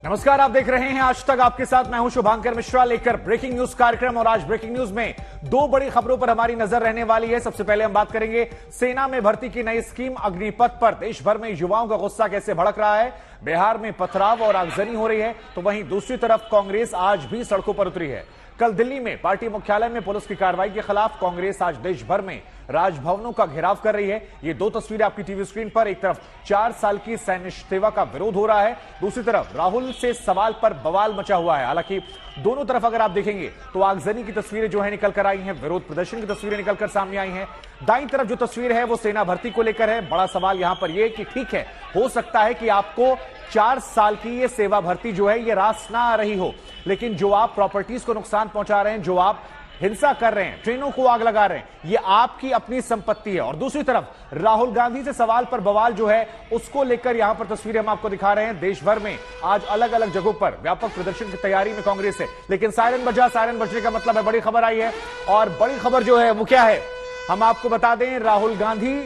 नमस्कार, आप देख रहे हैं आज तक। आपके साथ मैं हूं शुभांकर मिश्रा, लेकर ब्रेकिंग न्यूज कार्यक्रम। और आज ब्रेकिंग न्यूज में दो बड़ी खबरों पर हमारी नजर रहने वाली है। सबसे पहले हम बात करेंगे सेना में भर्ती की नई स्कीम अग्निपथ पर। देश भर में युवाओं का गुस्सा कैसे भड़क रहा है। बिहार में पथराव और आगजनी हो रही है, तो वहीं दूसरी तरफ कांग्रेस आज भी सड़कों पर उतरी है। कल दिल्ली में पार्टी मुख्यालय में पुलिस की कार्रवाई के खिलाफ कांग्रेस आज देश भर में राजभवनों का घेराव कर रही है। ये दो तस्वीरें आपकी टीवी स्क्रीन पर। एक तरफ 4 साल की सैन्य सेवा का विरोध हो रहा है, दूसरी तरफ राहुल से सवाल पर बवाल मचा हुआ है। हालांकि दोनों तरफ अगर आप देखेंगे तो आगजनी की तस्वीरें जो है निकल कर आई हैं, विरोध प्रदर्शन की तस्वीरें निकलकर सामने आई हैं। दाईं तरफ जो तस्वीर है वो सेना भर्ती को लेकर है। बड़ा सवाल यहां पर यह कि ठीक है, हो सकता है कि आपको 4 साल की ये सेवा भर्ती जो है ये रास ना आ रही हो, लेकिन जो आप प्रॉपर्टीज को नुकसान पहुंचा रहे हैं, जो आप हिंसा कर रहे हैं, ट्रेनों को आग लगा रहे हैं, ये आपकी अपनी संपत्ति है। और दूसरी तरफ राहुल गांधी से सवाल पर बवाल जो है उसको लेकर यहां पर तस्वीरें हम आपको दिखा रहे हैं। देश भर में आज अलग अलग जगहों पर व्यापक प्रदर्शन की तैयारी में कांग्रेस है, लेकिन सायरन बजा। सायरन बजने का मतलब है बड़ी खबर आई है, और बड़ी खबर जो है वो क्या है हम आपको बता दें। राहुल गांधी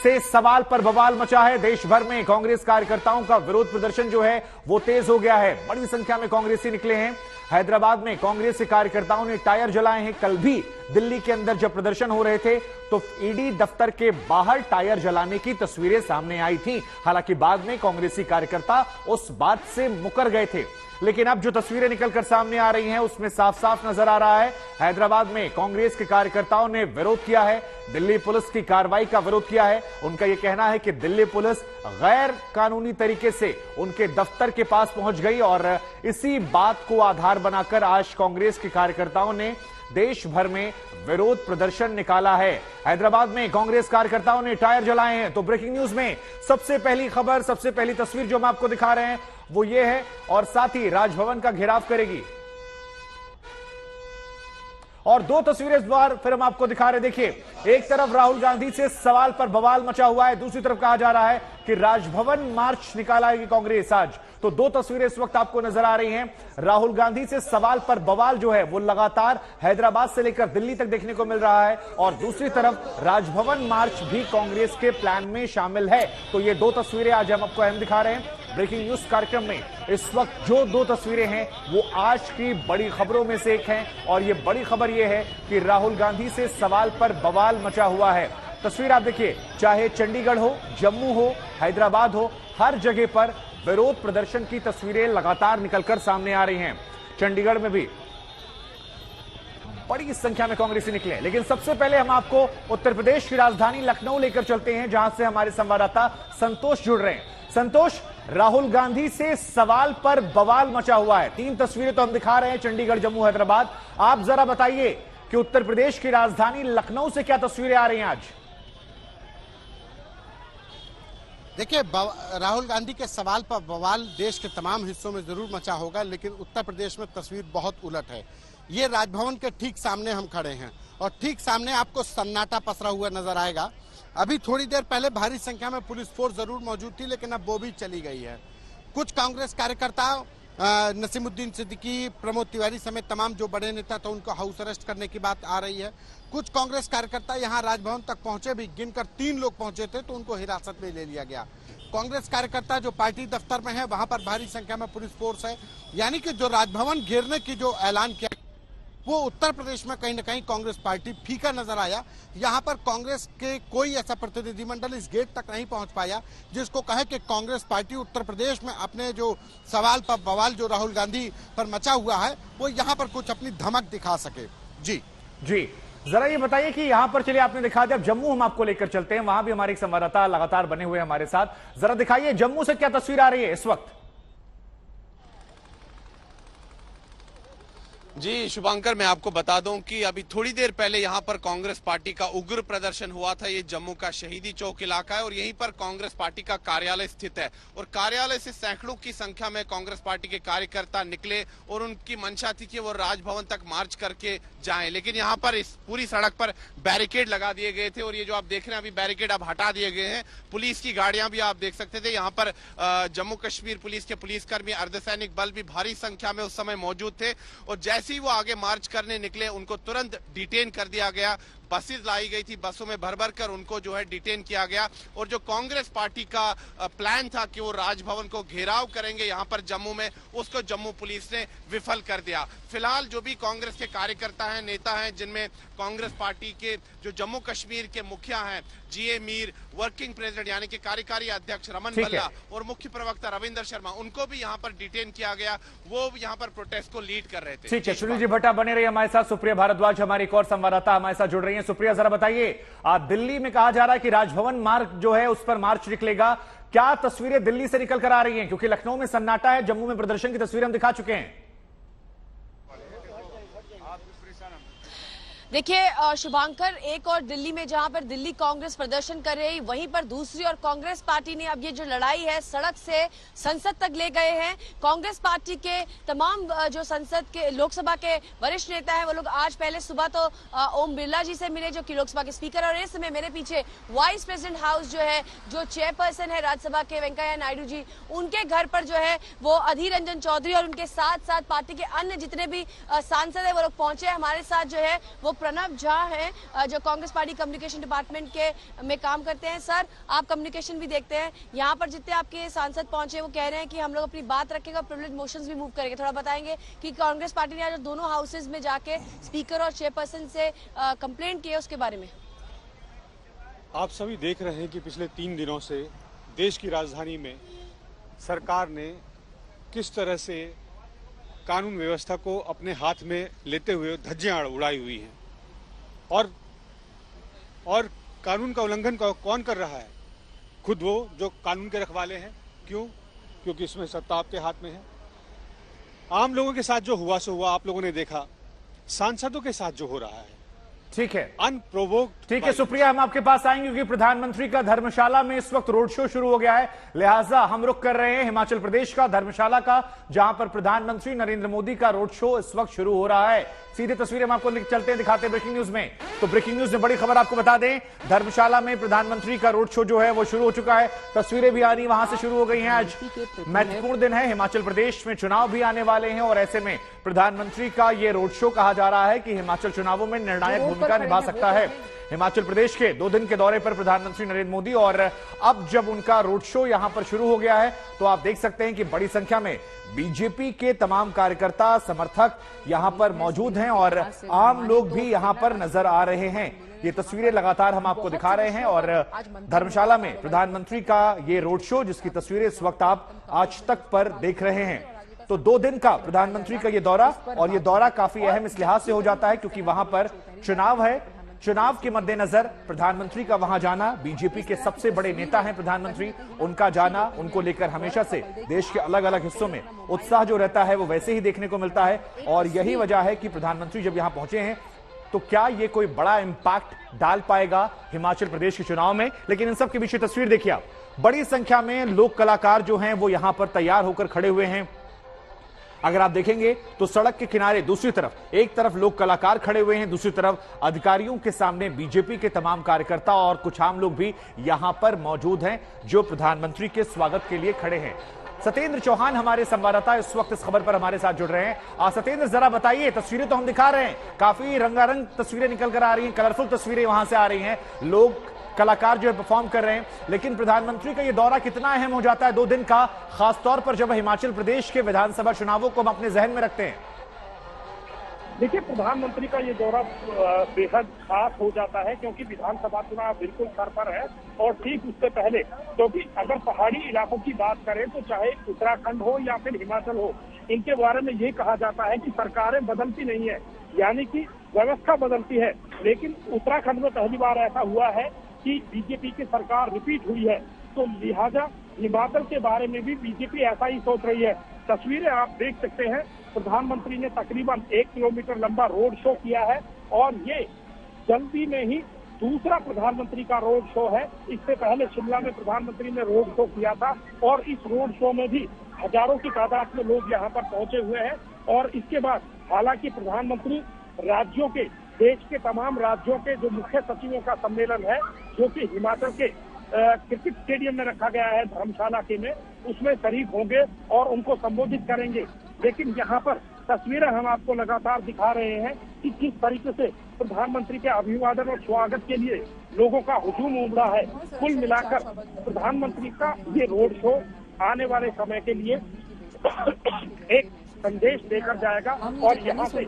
से सवाल पर बवाल मचा है। देश भर में कांग्रेस कार्यकर्ताओं का विरोध प्रदर्शन जो है वो तेज हो गया है। बड़ी संख्या में कांग्रेसी निकले हैं। हैदराबाद में कांग्रेस के कार्यकर्ताओं ने टायर जलाए हैं। कल भी दिल्ली के अंदर जब प्रदर्शन हो रहे थे तो ईडी दफ्तर के बाहर टायर जलाने की तस्वीरें सामने आई थी। हालांकि बाद में कांग्रेसी कार्यकर्ता उस बात से मुकर गए थे, लेकिन अब जो तस्वीरें निकलकर सामने आ रही हैं उसमें साफ साफ नजर आ रहा है हैदराबाद में कांग्रेस के कार्यकर्ताओं ने विरोध किया है, दिल्ली पुलिस की कार्रवाई का विरोध किया है। उनका यह कहना है कि दिल्ली पुलिस गैर कानूनी तरीके से उनके दफ्तर के पास पहुंच गई, और इसी बात को आधार बनाकर आज कांग्रेस के कार्यकर्ताओं ने देश भर में विरोध प्रदर्शन निकाला है। हैदराबाद में कांग्रेस कार्यकर्ताओं ने टायर जलाए हैं। तो ब्रेकिंग न्यूज में सबसे पहली खबर, सबसे पहली तस्वीर जो हम आपको दिखा रहे हैं वो ये है, और साथ ही राजभवन का घेराव करेगी। और दो तस्वीरें इस बार फिर हम आपको दिखा रहे हैं। देखिए, एक तरफ राहुल गांधी से सवाल पर बवाल मचा हुआ है, दूसरी तरफ कहा जा रहा है कि राजभवन मार्च निकालेगी कांग्रेस आज। तो दो तस्वीरें इस वक्त आपको नजर आ रही हैं। राहुल गांधी से सवाल पर बवाल जो है वो लगातार हैदराबाद से लेकर दिल्ली तक देखने को मिल रहा है, और दूसरी तरफ राजभवन मार्च भी कांग्रेस के प्लान में शामिल है। तो ये दो तस्वीरें आज हम आपको अहम दिखा रहे हैं ब्रेकिंग न्यूज कार्यक्रम में। इस वक्त जो दो तस्वीरें हैं वो आज की बड़ी खबरों में से एक हैं, और ये बड़ी खबर ये है कि राहुल गांधी से सवाल पर बवाल मचा हुआ है। तस्वीर आप देखिए, चाहे चंडीगढ़ हो, जम्मू हो, हैदराबाद हो, हर जगह पर विरोध प्रदर्शन की तस्वीरें लगातार निकलकर सामने आ रही हैं। चंडीगढ़ में भी बड़ी संख्या में कांग्रेसी निकले, लेकिन सबसे पहले हम आपको उत्तर प्रदेश की राजधानी लखनऊ लेकर चलते हैं, जहां से हमारे संवाददाता संतोष जुड़ रहे हैं। संतोष, राहुल गांधी से सवाल पर बवाल मचा हुआ है। 3 तस्वीरें तो हम दिखा रहे हैं, चंडीगढ़, जम्मू, हैदराबाद। आप जरा बताइए कि उत्तर प्रदेश की राजधानी लखनऊ से क्या तस्वीरें आ रही हैं आज। देखिए, राहुल गांधी के सवाल पर बवाल देश के तमाम हिस्सों में जरूर मचा होगा, लेकिन उत्तर प्रदेश में तस्वीर बहुत उलट है। ये राजभवन के ठीक सामने हम खड़े हैं, और ठीक सामने आपको सन्नाटा पसरा हुआ नजर आएगा। अभी थोड़ी देर पहले भारी संख्या में पुलिस फोर्स जरूर मौजूद थी, लेकिन अब वो भी चली गई है। कुछ कांग्रेस कार्यकर्ता, नसीमुद्दीन सिद्दीकी, प्रमोद तिवारी समेत तमाम जो बड़े नेता थे उनको हाउस अरेस्ट करने की बात आ रही है। कुछ कांग्रेस कार्यकर्ता यहां राजभवन तक पहुंचे भी, गिनकर 3 लोग पहुंचे थे, तो उनको हिरासत में ले लिया गया। कांग्रेस कार्यकर्ता जो पार्टी दफ्तर में है वहां पर भारी संख्या में पुलिस फोर्स है। यानी कि जो राजभवन घेरने की जो ऐलान किया वो उत्तर प्रदेश में कहीं न कहीं कांग्रेस पार्टी फीका नजर आया। यहां पर कांग्रेस के कोई ऐसा प्रतिनिधिमंडल इस गेट तक नहीं पहुंच पाया जिसको कहे कि कांग्रेस पार्टी उत्तर प्रदेश में अपने जो सवाल पर बवाल जो राहुल गांधी पर मचा हुआ है वो यहां पर कुछ अपनी धमक दिखा सके। जी जरा ये बताइए कि यहां पर, चलिए आपने दिखा दिया, अब जम्मू हम आपको लेकर चलते हैं। वहां भी हमारे एक संवाददाता लगातार बने हुए हमारे साथ। जरा दिखाइए जम्मू से क्या तस्वीर आ रही है इस वक्त। जी शुभांकर, मैं आपको बता दूं कि अभी थोड़ी देर पहले यहां पर कांग्रेस पार्टी का उग्र प्रदर्शन हुआ था। ये जम्मू का शहीदी चौक इलाका है और यहीं पर कांग्रेस पार्टी का कार्यालय स्थित है, और कार्यालय से सैकड़ों की संख्या में कांग्रेस पार्टी के कार्यकर्ता निकले और उनकी मंशा थी कि वो राजभवन तक मार्च करके जाएं, लेकिन यहां पर इस पूरी सड़क पर बैरिकेड लगा दिए गए थे, और ये जो आप देख रहे हैं अभी बैरिकेड अब हटा दिए गए हैं। पुलिस की गाड़ियां भी आप देख सकते थे। यहाँ पर जम्मू कश्मीर पुलिस के पुलिसकर्मी, अर्धसैनिक बल भी भारी संख्या में उस समय मौजूद थे, और जैसे ही वो आगे मार्च करने निकले उनको तुरंत डिटेन कर दिया गया। बसेस लाई गई थी, बसों में भर भर कर उनको जो है डिटेन किया गया। और जो कांग्रेस पार्टी का प्लान था कि वो राजभवन को घेराव करेंगे यहाँ पर जम्मू में, उसको जम्मू पुलिस ने विफल कर दिया। फिलहाल जो भी कांग्रेस के कार्यकर्ता हैं, नेता हैं, जिनमें कांग्रेस पार्टी के जो जम्मू कश्मीर के मुखिया हैं जीए मीर, वर्किंग प्रेसिडेंट यानी कि कार्यकारी अध्यक्ष रमन भल्ला और मुख्य प्रवक्ता रविंदर शर्मा, उनको भी यहाँ पर डिटेन किया गया। वो यहाँ पर प्रोटेस्ट को लीड कर रहे थे। ठीक है, सुनील जी भट्टा बने रही हमारे साथ। सुप्रिया भारद्वाज हमारी एक और संवाददाता हमारे साथ जुड़ रही है। सुप्रिया, जरा बताइए, दिल्ली में कहा जा रहा है कि राजभवन मार्ग जो है उस पर मार्च निकलेगा, क्या तस्वीरें दिल्ली से निकल कर आ रही हैं? क्योंकि लखनऊ में सन्नाटा है, जम्मू में प्रदर्शन की तस्वीरें हम दिखा चुके हैं। देखिए शुभांकर, एक और दिल्ली में जहां पर दिल्ली कांग्रेस प्रदर्शन कर रही, वहीं पर दूसरी और कांग्रेस पार्टी ने अब ये जो लड़ाई है सड़क से संसद तक ले गए हैं। कांग्रेस पार्टी के तमाम जो संसद के लोकसभा के वरिष्ठ नेता हैं वो लोग आज पहले सुबह तो ओम बिरला जी से मिले जो कि लोकसभा के स्पीकर, और इस समय मेरे पीछे वाइस प्रेसिडेंट हाउस जो है, जो चेयरपर्सन है राज्यसभा के वेंकैया नायडू जी, उनके घर पर जो है वो अधीर रंजन चौधरी और उनके साथ साथ पार्टी के अन्य जितने भी सांसद है वो लोग पहुंचे। हमारे साथ जो है वो प्रणव झा हैं जो कांग्रेस पार्टी कम्युनिकेशन डिपार्टमेंट के में काम करते हैं। सर, आप कम्युनिकेशन भी देखते हैं, यहाँ पर जितने आपके सांसद पहुंचे वो कह रहे हैं कि हम लोग अपनी बात रखेंगे और प्रिविलेज मोशंस भी मूव करेंगे। थोड़ा बताएंगे कि कांग्रेस पार्टी ने आज दोनों हाउसेज में जाके स्पीकर और चेयरपर्सन से कंप्लेंट किया, उसके बारे में। आप सभी देख रहे हैं कि पिछले 3 दिनों से देश की राजधानी में सरकार ने किस तरह से कानून व्यवस्था को अपने हाथ में लेते हुए धज्जियां उड़ाई हुई हैं। और कानून का उल्लंघन कौन कर रहा है? खुद वो जो कानून के रखवाले हैं। क्यों? क्योंकि इसमें सत्ता आपके हाथ में है। आम लोगों के साथ जो हुआ सो हुआ, आप लोगों ने देखा। सांसदों के साथ जो हो रहा है, ठीक है, अनप्रोवोक्ड। ठीक है सुप्रिया, हम आपके पास आएंगे क्योंकि प्रधानमंत्री का धर्मशाला में इस वक्त रोड शो शुरू हो गया है, लिहाजा हम रुक कर रहे हैं हिमाचल प्रदेश का धर्मशाला का, जहां पर प्रधानमंत्री नरेंद्र मोदी का रोड शो इस वक्त शुरू हो रहा है। सीधे तस्वीरें हम आपको चलते हैं, दिखाते हैं ब्रेकिंग न्यूज में। तो ब्रेकिंग न्यूज में बड़ी खबर आपको बता दें, धर्मशाला में प्रधानमंत्री का रोड शो जो है वो शुरू हो चुका है। तस्वीरें भी आनी वहां से शुरू हो गई हैं। आज महत्वपूर्ण दिन है, हिमाचल प्रदेश में चुनाव भी आने वाले हैं और ऐसे में प्रधानमंत्री का ये रोड शो कहा जा रहा है कि हिमाचल चुनावों में निर्णायक भूमिका निभा सकता है। हिमाचल प्रदेश के 2 दिन के दौरे पर प्रधानमंत्री नरेंद्र मोदी, और अब जब उनका रोड शो यहां पर शुरू हो गया है तो आप देख सकते हैं कि बड़ी संख्या में बीजेपी के तमाम कार्यकर्ता, समर्थक यहां पर मौजूद हैं और आम लोग भी यहां पर नजर आ रहे हैं। ये तस्वीरें लगातार हम आपको दिखा रहे हैं और धर्मशाला में प्रधानमंत्री का ये रोड शो, जिसकी तस्वीरें इस वक्त आप आज तक पर देख रहे हैं। तो 2 दिन का प्रधानमंत्री का ये दौरा, और ये दौरा काफी अहम इस लिहाज से हो जाता है क्योंकि वहां पर चुनाव है। चुनाव के मद्देनजर प्रधानमंत्री का वहां जाना, बीजेपी के सबसे बड़े नेता हैं प्रधानमंत्री, उनका जाना, उनको लेकर हमेशा से देश के अलग अलग हिस्सों में उत्साह जो रहता है वो वैसे ही देखने को मिलता है। और यही वजह है कि प्रधानमंत्री जब यहां पहुंचे हैं तो क्या ये कोई बड़ा इंपैक्ट डाल पाएगा हिमाचल प्रदेश के चुनाव में। लेकिन इन सब के पीछे तस्वीर देखिए आप, बड़ी संख्या में लोक कलाकार जो हैं वो यहां पर तैयार होकर खड़े हुए हैं। अगर आप देखेंगे तो सड़क के किनारे दूसरी तरफ, एक तरफ लोग कलाकार खड़े हुए हैं, दूसरी तरफ अधिकारियों के सामने बीजेपी के तमाम कार्यकर्ता और कुछ आम लोग भी यहां पर मौजूद हैं जो प्रधानमंत्री के स्वागत के लिए खड़े हैं। सत्येंद्र चौहान हमारे संवाददाता इस वक्त इस खबर पर हमारे साथ जुड़ रहे हैं। सत्येंद्र, जरा बताइए, तस्वीरें तो हम दिखा रहे हैं, काफी रंगारंग तस्वीरें निकल कर आ रही हैं, कलरफुल तस्वीरें वहां से आ रही हैं, लोग कलाकार जो है परफॉर्म कर रहे हैं, लेकिन प्रधानमंत्री का ये दौरा कितना अहम हो जाता है 2 दिन का, खासतौर पर जब हिमाचल प्रदेश के विधानसभा चुनावों को हम अपने जहन में रखते हैं? देखिए, प्रधानमंत्री का ये दौरा बेहद खास हो जाता है क्योंकि विधानसभा चुनाव बिल्कुल सर पर है और ठीक उससे पहले, क्योंकि अगर पहाड़ी इलाकों की बात करें तो चाहे उत्तराखंड हो या फिर हिमाचल हो, इनके बारे में ये कहा जाता है कि सरकारें बदलती नहीं है, यानी कि व्यवस्था बदलती है। लेकिन उत्तराखंड में पहली बार ऐसा हुआ है कि बीजेपी की सरकार रिपीट हुई है, तो लिहाजा हिमाचल के बारे में भी बीजेपी ऐसा ही सोच रही है। तस्वीरें आप देख सकते हैं, प्रधानमंत्री ने तकरीबन 1 किलोमीटर लंबा रोड शो किया है और ये जल्दी में ही दूसरा प्रधानमंत्री का रोड शो है। इससे पहले शिमला में प्रधानमंत्री ने रोड शो किया था और इस रोड शो में भी हजारों की तादाद में लोग यहाँ पर पहुंचे हुए हैं। और इसके बाद हालांकि प्रधानमंत्री राज्यों के, देश के तमाम राज्यों के जो मुख्य सचिवों का सम्मेलन है जो कि हिमाचल के क्रिकेट स्टेडियम में रखा गया है धर्मशाला के में, उसमें शरीक होंगे और उनको संबोधित करेंगे। लेकिन यहाँ पर तस्वीरें हम आपको लगातार दिखा रहे हैं कि किस तरीके से प्रधानमंत्री के अभिवादन और स्वागत के लिए लोगों का हुजूम उमड़ा है। कुल मिलाकर प्रधानमंत्री का ये रोड शो आने वाले समय के लिए एक संदेश देकर जाएगा और यहाँ से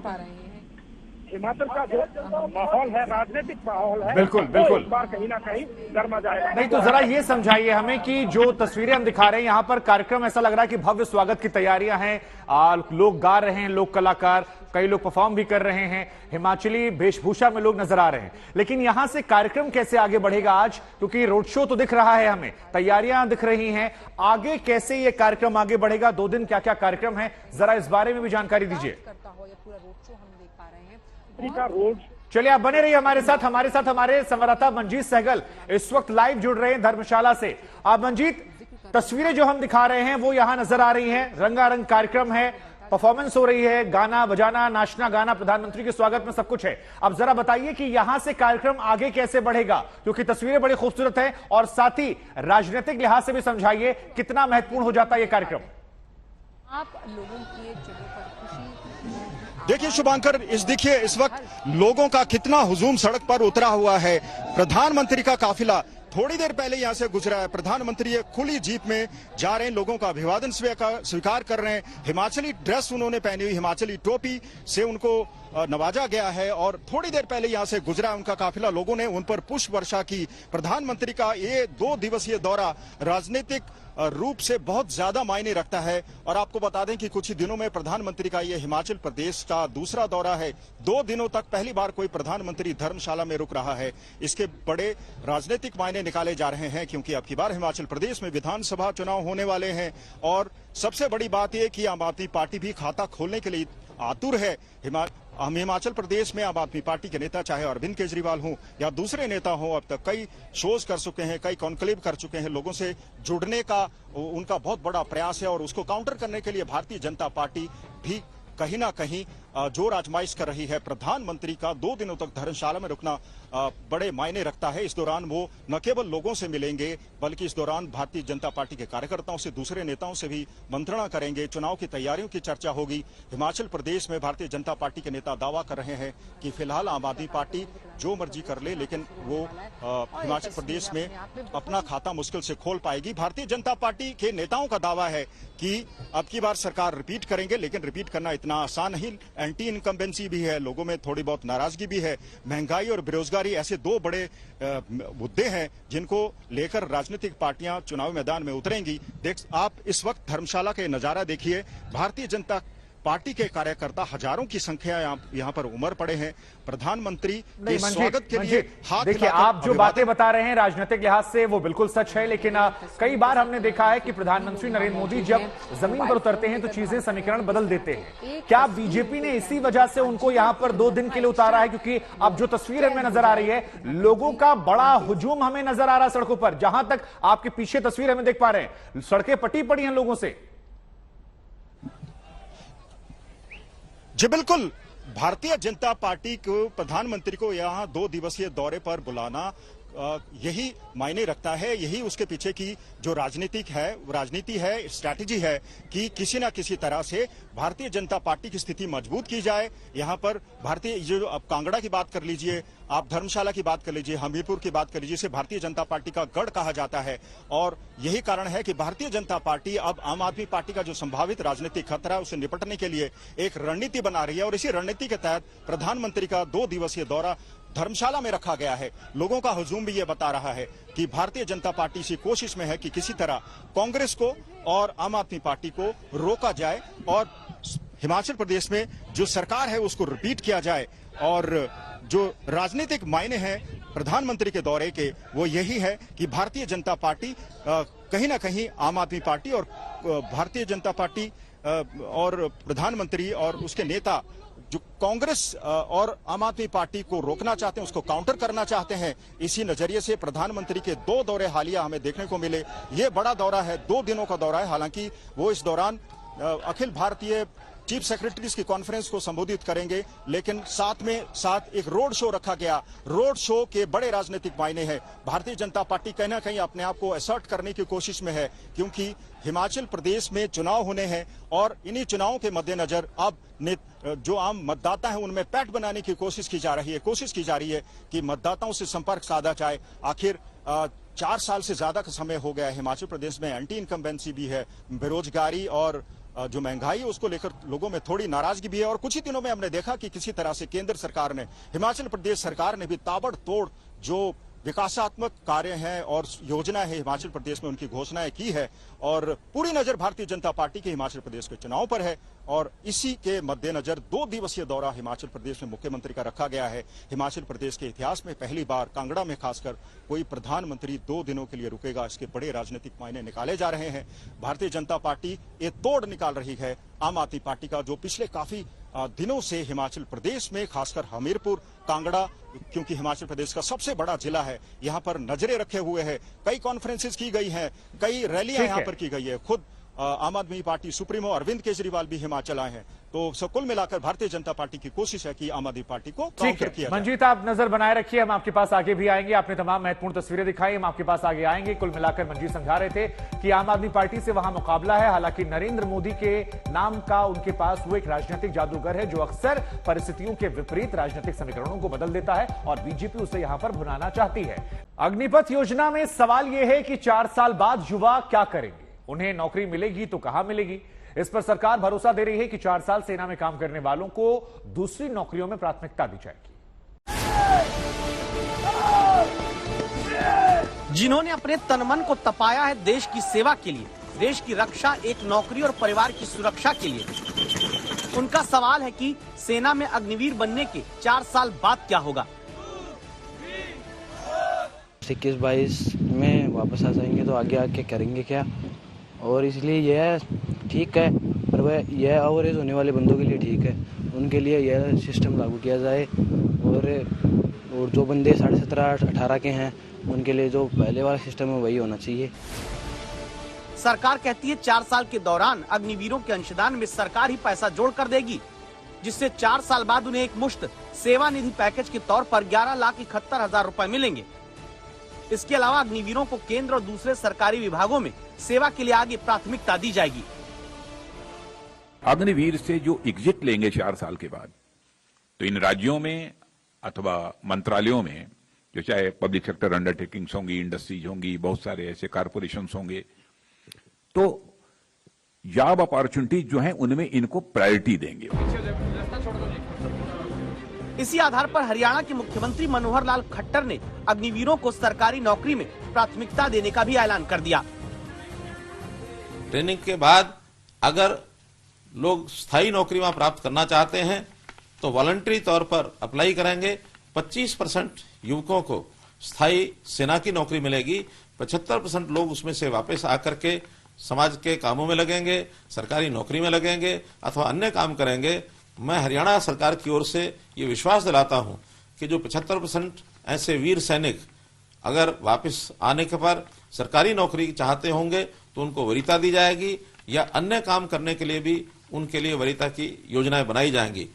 हिमाचल का जो माहौल है, राजनीतिक माहौल है, बिल्कुल बिल्कुल इस बार कहीं ना कहीं गर्मा जाएगा। नहीं तो जरा ये समझाइए हमें कि जो तस्वीरें हम दिखा रहे हैं यहाँ पर कार्यक्रम, ऐसा लग रहा है कि भव्य स्वागत की तैयारियां हैं, लोग गा रहे हैं, लोक कलाकार, कई लोग परफॉर्म भी कर रहे हैं, हिमाचली वेशभूषा में लोग नजर आ रहे हैं। लेकिन यहां से कार्यक्रम कैसे आगे बढ़ेगा आज, क्योंकि रोड शो तो दिख रहा है, हमें तैयारियां दिख रही हैं, आगे कैसे ये कार्यक्रम आगे बढ़ेगा, 2 दिन क्या क्या कार्यक्रम है, जरा इस बारे में भी जानकारी दीजिए। चलिए आप बने रहिए हमारे साथ हमारे संवाददाता मंजीत सहगल इस वक्त लाइव जुड़ रहे हैं धर्मशाला से। आप मंजीत, तस्वीरें जो हम दिखा रहे हैं वो यहां नजर आ रही हैं, रंगारंग कार्यक्रम है, परफॉर्मेंस हो रही है, गाना बजाना, नाचना गाना, प्रधानमंत्री के स्वागत में सब कुछ है। अब जरा बताइए कि यहां से कार्यक्रम आगे कैसे बढ़ेगा, क्योंकि तस्वीरें बड़ी खूबसूरत हैं, और साथ ही राजनीतिक लिहाज से भी समझाइए कितना महत्वपूर्ण हो जाता है ये कार्यक्रम। आप लोगों की जगह पर खुशी देखिए शुभांकर, देखिए इस वक्त लोगों का कितना हुजूम सड़क पर उतरा हुआ है। प्रधानमंत्री का काफिला थोड़ी देर पहले यहां से गुजरा है। प्रधानमंत्री एक खुली जीप में जा रहे हैं, लोगों का अभिवादन स्वीकार कर रहे हैं। हिमाचली ड्रेस उन्होंने पहनी हुई, हिमाचली टोपी से उनको नवाजा गया है और थोड़ी देर पहले यहां से गुजरा उनका काफिला। लोगों ने उन पर पुष्प वर्षा की। प्रधानमंत्री का ये 2 दिवसीय दौरा राजनीतिक रूप से बहुत ज्यादा मायने रखता है। और आपको बता दें कि कुछ ही दिनों में प्रधानमंत्री का ये हिमाचल प्रदेश का दूसरा दौरा है। 2 दिनों तक पहली बार कोई प्रधानमंत्री धर्मशाला में रुक रहा है। इसके बड़े राजनीतिक मायने निकाले जा रहे हैं, क्योंकि अब की बार हिमाचल प्रदेश में विधानसभा चुनाव होने वाले हैं। और सबसे बड़ी बात यह कि आम आदमी पार्टी भी खाता खोलने के लिए आतुर है। हम हिमाचल प्रदेश में आम आदमी पार्टी के नेता, चाहे अरविंद केजरीवाल हों या दूसरे नेता हों, अब तक कई शोज कर चुके हैं, कई कॉन्क्लेव कर चुके हैं। लोगों से जुड़ने का उनका बहुत बड़ा प्रयास है और उसको काउंटर करने के लिए भारतीय जनता पार्टी भी कहीं ना कहीं जोर आजमाइश कर रही है। प्रधानमंत्री का 2 दिनों तक धर्मशाला में रुकना बड़े मायने रखता है। इस दौरान वो न केवल लोगों से मिलेंगे, बल्कि इस दौरान भारतीय जनता पार्टी के कार्यकर्ताओं से, दूसरे नेताओं से भी मंत्रणा करेंगे। चुनाव की तैयारियों की चर्चा होगी। हिमाचल प्रदेश में भारतीय जनता पार्टी के नेता दावा कर रहे हैं कि फिलहाल आम आदमी पार्टी जो मर्जी कर ले, लेकिन वो हिमाचल प्रदेश में अपना खाता मुश्किल से खोल पाएगी। भारतीय जनता पार्टी के नेताओं का दावा है कि अब की बार सरकार रिपीट करेंगे, लेकिन रिपीट करना इतना आसान नहीं। एंटी इनकम्बेंसी भी है, लोगों में थोड़ी बहुत नाराजगी भी है। महंगाई और बेरोजगारी ऐसे 2 बड़े मुद्दे हैं जिनको लेकर राजनीतिक पार्टियां चुनावी मैदान में उतरेंगी। आप इस वक्त धर्मशाला के नजारा देखिए। भारतीय जनता पार्टी के कार्यकर्ता हजारों की संख्या यहाँ पर उमड़ पड़े हैं। प्रधानमंत्री के स्वागत के लिए हाथ देखिए, आप जो बातें बता रहे हैं राजनीतिक लिहाज से वो बिल्कुल सच है, लेकिन कई बार हमने देखा है कि प्रधानमंत्री नरेंद्र मोदी जब जमीन पर उतरते हैं तो चीजें समीकरण बदल देते हैं। क्या बीजेपी ने इसी वजह से उनको यहाँ पर 2 दिन के लिए उतारा है? क्योंकि अब जो तस्वीर हमें नजर आ रही है, लोगों का बड़ा हुजूम हमें नजर आ रहा है सड़कों पर। जहां तक आपके पीछे तस्वीर हमें देख पा रहे हैं, सड़कें पटी पड़ी हैं लोगों से। जी बिल्कुल, भारतीय जनता पार्टी को प्रधानमंत्री को यहाँ 2 दिवसीय दौरे पर बुलाना यही मायने रखता है। यही उसके पीछे की जो राजनीति है, स्ट्रैटेजी है कि किसी ना किसी तरह से भारतीय जनता पार्टी की स्थिति मजबूत की जाए। यहाँ पर भारतीय जो अब कांगड़ा की बात कर लीजिए, आप धर्मशाला की बात कर लीजिए, हमीरपुर की बात कर लीजिए, इसे भारतीय जनता पार्टी का गढ़ कहा जाता है। और यही कारण है कि भारतीय जनता पार्टी अब आम आदमी पार्टी का जो संभावित राजनीतिक खतरा है उसे निपटने के लिए एक रणनीति बना रही है। और इसी रणनीति के तहत प्रधानमंत्री का 2 दिवसीय दौरा धर्मशाला में रखा गया है। लोगों का हुजूम भी ये बता रहा है कि भारतीय जनता पार्टी इसी कोशिश में है कि किसी तरह कांग्रेस को और आम आदमी पार्टी को रोका जाए और हिमाचल प्रदेश में जो सरकार है उसको रिपीट किया जाए। और जो राजनीतिक मायने हैं प्रधानमंत्री के दौरे के, वो यही है कि भारतीय जनता पार्टी कहीं ना कहीं आम आदमी पार्टी और भारतीय जनता पार्टी और प्रधानमंत्री और उसके नेता जो कांग्रेस और आम आदमी पार्टी को रोकना चाहते हैं, उसको काउंटर करना चाहते हैं। इसी नजरिए से प्रधानमंत्री के 2 दौरे हालिया हमें देखने को मिले। ये बड़ा दौरा है, 2 दिनों का दौरा है। हालांकि वो इस दौरान अखिल भारतीय चीफ सेक्रेटरीज की कॉन्फ्रेंस को संबोधित करेंगे, लेकिन साथ में साथ एक रोड शो रखा गया। रोड शो के बड़े राजनीतिक मायने हैं। भारतीय जनता पार्टी कहीं ना कहीं अपने आप को असर्ट करने की कोशिश में है, क्योंकि हिमाचल प्रदेश में चुनाव होने हैं और इन्हीं चुनावों के मद्देनजर अब जो आम मतदाता हैं उनमें पैठ बनाने की कोशिश की जा रही है कि मतदाताओं से संपर्क साधा जाए। आखिर 4 साल से ज्यादा का समय हो गया है। हिमाचल प्रदेश में एंटी इनकम्बेंसी भी है, बेरोजगारी और जो महंगाई है उसको लेकर लोगों में थोड़ी नाराजगी भी है। और कुछ ही दिनों में हमने देखा कि किसी तरह से केंद्र सरकार ने, हिमाचल प्रदेश सरकार ने भी ताबड़तोड़ जो विकासात्मक कार्य हैं और योजना है हिमाचल प्रदेश में उनकी घोषणाएं की है। और पूरी नजर भारतीय जनता पार्टी के हिमाचल प्रदेश के चुनाव पर है और इसी के मद्देनजर 2 दिवसीय दौरा हिमाचल प्रदेश में मुख्यमंत्री का रखा गया है। हिमाचल प्रदेश के इतिहास में पहली बार कांगड़ा में खासकर कोई प्रधानमंत्री 2 दिनों के लिए रुकेगा। इसके बड़े राजनीतिक मायने निकाले जा रहे हैं। भारतीय जनता पार्टी ये तोड़ निकाल रही है आम आदमी पार्टी का, जो पिछले काफी दिनों से हिमाचल प्रदेश में खासकर हमीरपुर, कांगड़ा, क्योंकि हिमाचल प्रदेश का सबसे बड़ा जिला है, यहाँ पर नजरें रखे हुए है। कई कॉन्फ्रेंसेस की गई हैं, कई रैलियां यहाँ पर की गई है। खुद आम आदमी पार्टी सुप्रीमो अरविंद केजरीवाल भी हिमाचल आए हैं। तो कुल मिलाकर भारतीय जनता पार्टी की कोशिश है कि आम आदमी पार्टी को काउंटर किया जाए। मंजीत, आप नजर बनाए रखिए, हम आपके पास आगे भी आएंगे। आपने तमाम महत्वपूर्ण तस्वीरें दिखाई, हम आपके पास आगे आएंगे। कुल मिलाकर मंजीत समझा रहे थे कि आम आदमी पार्टी से वहां मुकाबला है। हालांकि नरेंद्र मोदी के नाम का उनके पास वो एक राजनीतिक जादूगर है जो अक्सर परिस्थितियों के विपरीत राजनीतिक समीकरणों को बदल देता है और बीजेपी उसे यहां पर भुनाना चाहती है। अग्निपथ योजना में सवाल यह है कि 4 साल बाद युवा क्या करेंगे, उन्हें नौकरी मिलेगी तो कहां मिलेगी। इस पर सरकार भरोसा दे रही है कि 4 साल सेना में काम करने वालों को दूसरी नौकरियों में प्राथमिकता दी जाएगी। जिन्होंने अपने तनमन को तपाया है देश की सेवा के लिए, देश की रक्षा, एक नौकरी और परिवार की सुरक्षा के लिए, उनका सवाल है कि सेना में अग्निवीर बनने के 4 साल बाद क्या होगा। 21-22 में वापस आ जाएंगे तो आगे आके करेंगे क्या, और इसलिए यह ठीक है, पर वह यह एवरेज होने वाले बंदों के लिए ठीक है, उनके लिए यह सिस्टम लागू किया जाए। और जो बंदे 17.5-18 के हैं उनके लिए जो पहले वाला सिस्टम है वही होना चाहिए। सरकार कहती है 4 साल के दौरान अग्निवीरों के अंशदान में सरकार ही पैसा जोड़ कर देगी, जिससे 4 साल बाद उन्हें एक मुश्त सेवा निधि पैकेज के तौर पर 11,71,000 रुपए मिलेंगे। इसके अलावा अग्निवीरों को केंद्र और दूसरे सरकारी विभागों में सेवा के लिए आगे प्राथमिकता दी जाएगी। अग्निवीर से जो एग्जिट लेंगे 4 साल के बाद, तो इन राज्यों में अथवा मंत्रालयों में, जो चाहे पब्लिक सेक्टर अंडरटेकिंग्स होंगी, इंडस्ट्रीज होंगी, बहुत सारे ऐसे कारपोरेशंस होंगे, तो जॉब अपॉर्चुनिटीज जो हैं उनमें इनको प्रायोरिटी देंगे। इसी आधार पर हरियाणा के मुख्यमंत्री मनोहर लाल खट्टर ने अग्निवीरों को सरकारी नौकरी में प्राथमिकता देने का भी ऐलान कर दिया। ट्रेनिंग के बाद अगर लोग स्थायी नौकरी वहां प्राप्त करना चाहते हैं तो वॉलंटरी तौर पर अप्लाई करेंगे। 25% युवकों को स्थायी सेना की नौकरी मिलेगी, 75% लोग उसमें से वापस आकर के समाज के कामों में लगेंगे, सरकारी नौकरी में लगेंगे अथवा अन्य काम करेंगे। मैं हरियाणा सरकार की ओर से ये विश्वास दिलाता हूं कि जो 75% ऐसे वीर सैनिक अगर वापस आने के पर सरकारी नौकरी चाहते होंगे तो उनको वरीयता दी जाएगी, या अन्य काम करने के लिए भी उनके लिए वरीयता की योजनाएं बनाई जाएंगी।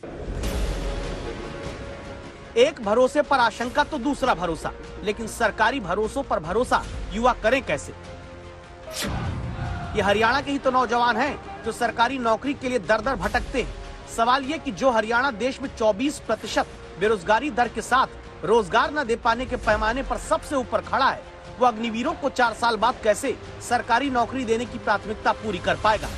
एक भरोसे पर आशंका तो दूसरा भरोसा, लेकिन सरकारी भरोसों पर भरोसा युवा करें कैसे। ये हरियाणा के ही तो नौजवान हैं जो सरकारी नौकरी के लिए दर दर भटकते हैं। सवाल ये कि जो हरियाणा देश में 24% बेरोजगारी दर के साथ रोजगार न दे पाने के पैमाने पर सबसे ऊपर खड़ा है, वो अग्निवीरों को 4 साल बाद कैसे सरकारी नौकरी देने की प्राथमिकता पूरी कर पाएगा।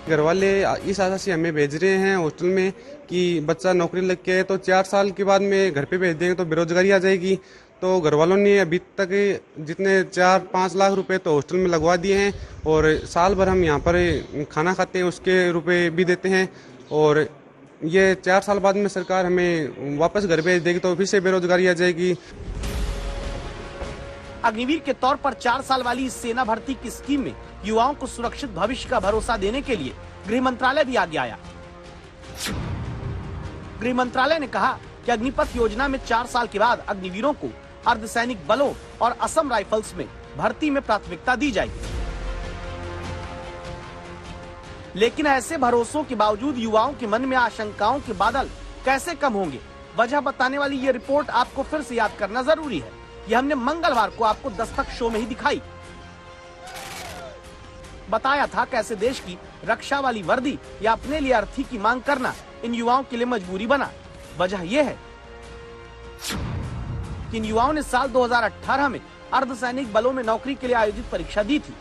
घर वाले इस आशा से हमें भेज रहे हैं हॉस्टल में कि बच्चा नौकरी लग के तो 4 साल के बाद में घर पे भेज देंगे तो बेरोजगारी आ जाएगी। तो घर वालों ने अभी तक जितने 4-5 लाख रुपए तो हॉस्टल में लगवा दिए हैं, और साल भर हम यहाँ पर खाना खाते हैं उसके रुपए भी देते हैं, और ये 4 साल बाद में सरकार हमें वापस घर भेज देगी तो फिर से बेरोजगारी आ जाएगी। अग्निवीर के तौर पर 4 साल वाली इस सेना भर्ती की स्कीम में युवाओं को सुरक्षित भविष्य का भरोसा देने के लिए गृह मंत्रालय भी आगे आया। गृह मंत्रालय ने कहा कि अग्निपथ योजना में 4 साल के बाद अग्निवीरों को अर्धसैनिक बलों और असम राइफल्स में भर्ती में प्राथमिकता दी जाएगी। लेकिन ऐसे भरोसों के बावजूद युवाओं के मन में आशंकाओं के बादल कैसे कम होंगे, वजह बताने वाली ये रिपोर्ट आपको फिर से याद करना जरूरी है। ये हमने मंगलवार को आपको दस्तक शो में ही दिखाई। बताया था कैसे देश की रक्षा वाली वर्दी या अपने लिए अर्थी की मांग करना इन युवाओं के लिए मजबूरी बना। वजह यह है कि इन युवाओं ने साल 2018 में अर्धसैनिक बलों में नौकरी के लिए आयोजित परीक्षा दी थी।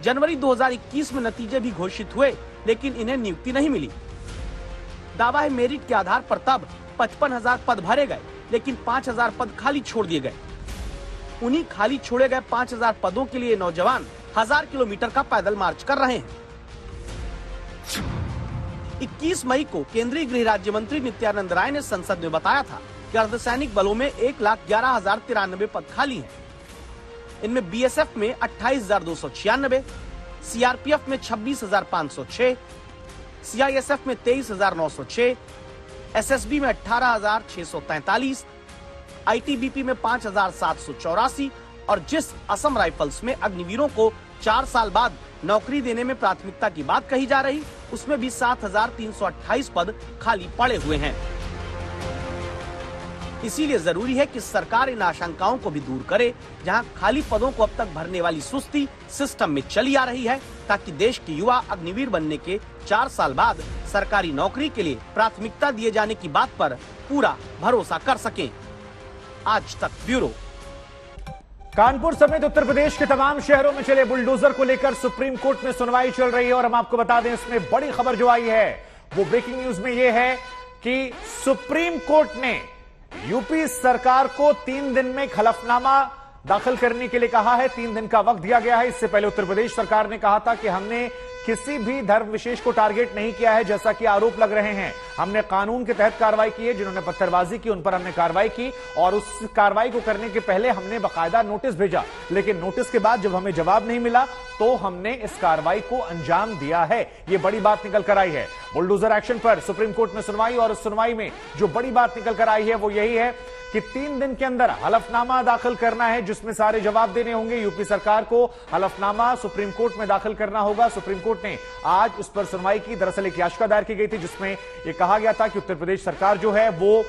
जनवरी 2021 में नतीजे भी घोषित हुए, लेकिन इन्हें नियुक्ति नहीं मिली। दावा है मेरिट के आधार पर तब 55,000 पद भरे गए, लेकिन 5,000 पद खाली छोड़ दिए गए। उन्हीं खाली छोड़े गए 5,000 पदों के लिए नौजवान 1000 किलोमीटर का पैदल मार्च कर रहे हैं। 21 मई को केंद्रीय गृह राज्य मंत्री नित्यानंद राय ने संसद में बताया था कि अर्धसैनिक बलों में 1,11,093 पद खाली हैं। इनमें बीएसएफ में 28,296, सीआरपीएफ में 26,506, सीआईएसएफ में 23,906, एसएसबी में 18,643, आईटीबीपी में 5,784 और जिस असम राइफल्स में अग्निवीरों को 4 साल बाद नौकरी देने में प्राथमिकता की बात कही जा रही, उसमें भी 7,328 पद खाली पड़े हुए हैं। इसीलिए जरूरी है कि सरकार इन आशंकाओं को भी दूर करे, जहां खाली पदों को अब तक भरने वाली सुस्ती सिस्टम में चली आ रही है, ताकि देश के युवा अग्निवीर बनने के 4 साल बाद सरकारी नौकरी के लिए प्राथमिकता दिए जाने की बात पर पूरा भरोसा कर सकें। आज तक ब्यूरो। कानपुर समेत उत्तर प्रदेश के तमाम शहरों में चले बुलडोजर को लेकर सुप्रीम कोर्ट में सुनवाई चल रही है और हम आपको बता दें इसमें बड़ी खबर जो आई है वो ब्रेकिंग न्यूज में यह है कि सुप्रीम कोर्ट ने यूपी सरकार को 3 दिन में हलफनामा दाखिल करने के लिए कहा है। 3 दिन का वक्त दिया गया है। इससे पहले उत्तर प्रदेश सरकार ने कहा था कि हमने किसी भी धर्म विशेष को टारगेट नहीं किया है, जैसा कि आरोप लग रहे हैं। हमने कानून के तहत कार्रवाई की है, जिन्होंने पत्थरबाजी की उन पर हमने कार्रवाई की और उस कार्रवाई को करने के पहले हमने बाकायदा नोटिस भेजा, लेकिन नोटिस के बाद जब हमें जवाब नहीं मिला तो हमने इस कार्रवाई को अंजाम दिया है। यह बड़ी बात निकल कर आई है। बुलडोजर एक्शन पर सुप्रीम कोर्ट में सुनवाई और उस सुनवाई में जो बड़ी बात निकल कर आई है वो यही है कि 3 दिन के अंदर हलफनामा दाखिल करना है, जिसमें सारे जवाब देने होंगे। यूपी सरकार को हलफनामा सुप्रीम कोर्ट में दाखिल करना होगा। सुप्रीम कोर्ट ने आज उस पर सुनवाई की। दरअसल एक याचिका दायर की गई थी जिसमें यह कहा गया था कि उत्तर प्रदेश सरकार जो है वो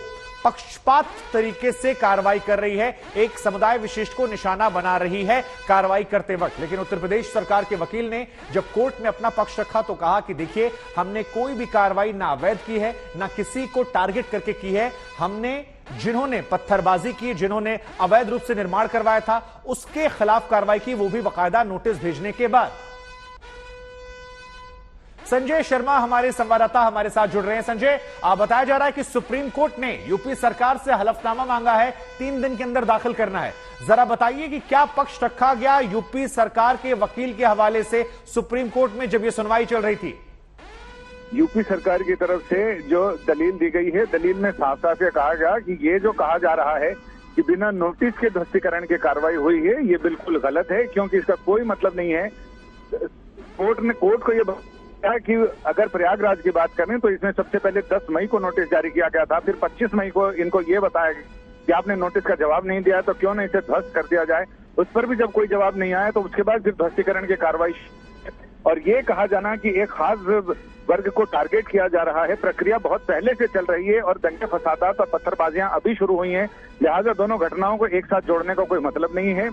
पक्षपात तरीके से कार्रवाई कर रही है, एक समुदाय विशिष्ट को निशाना बना रही है कार्रवाई करते वक्त। लेकिन उत्तर प्रदेश सरकार के वकील ने जब कोर्ट में अपना पक्ष रखा तो कहा कि देखिए, हमने कोई भी कार्रवाई ना अवैध की है, ना किसी को टारगेट करके की है। हमने जिन्होंने पत्थरबाजी की, जिन्होंने अवैध रूप से निर्माण करवाया था, उसके खिलाफ कार्रवाई की, वो भी बाकायदा नोटिस भेजने के बाद। संजय शर्मा हमारे संवाददाता हमारे साथ जुड़ रहे हैं। संजय, बताया जा रहा है कि सुप्रीम कोर्ट ने यूपी सरकार से हलफनामा मांगा है, 3 दिन के अंदर दाखिल करना है। जरा बताइए कि क्या पक्ष रखा गया यूपी सरकार के वकील के हवाले से सुप्रीम कोर्ट में जब यह सुनवाई चल रही थी? यूपी सरकार की तरफ से जो दलील दी गई है, दलील में साफ साफ ये कहा गया कि ये जो कहा जा रहा है कि बिना नोटिस के ध्वस्तीकरण की कार्रवाई हुई है, ये बिल्कुल गलत है, क्योंकि इसका कोई मतलब नहीं है। कोर्ट को ये बताया कि अगर प्रयागराज की बात करें तो इसमें सबसे पहले 10 मई को नोटिस जारी किया गया था, फिर 25 मई को इनको ये बताया कि आपने नोटिस का जवाब नहीं दिया तो क्यों नहीं इसे ध्वस्त कर दिया जाए। उस पर भी जब कोई जवाब नहीं आया तो उसके बाद फिर ध्वस्तीकरण की कार्रवाई। और ये कहा जाना कि एक खास वर्ग को टारगेट किया जा रहा है, प्रक्रिया बहुत पहले से चल रही है और दंगे फसादात और पत्थरबाजियां अभी शुरू हुई हैं, लिहाजा दोनों घटनाओं को एक साथ जोड़ने का कोई मतलब नहीं है।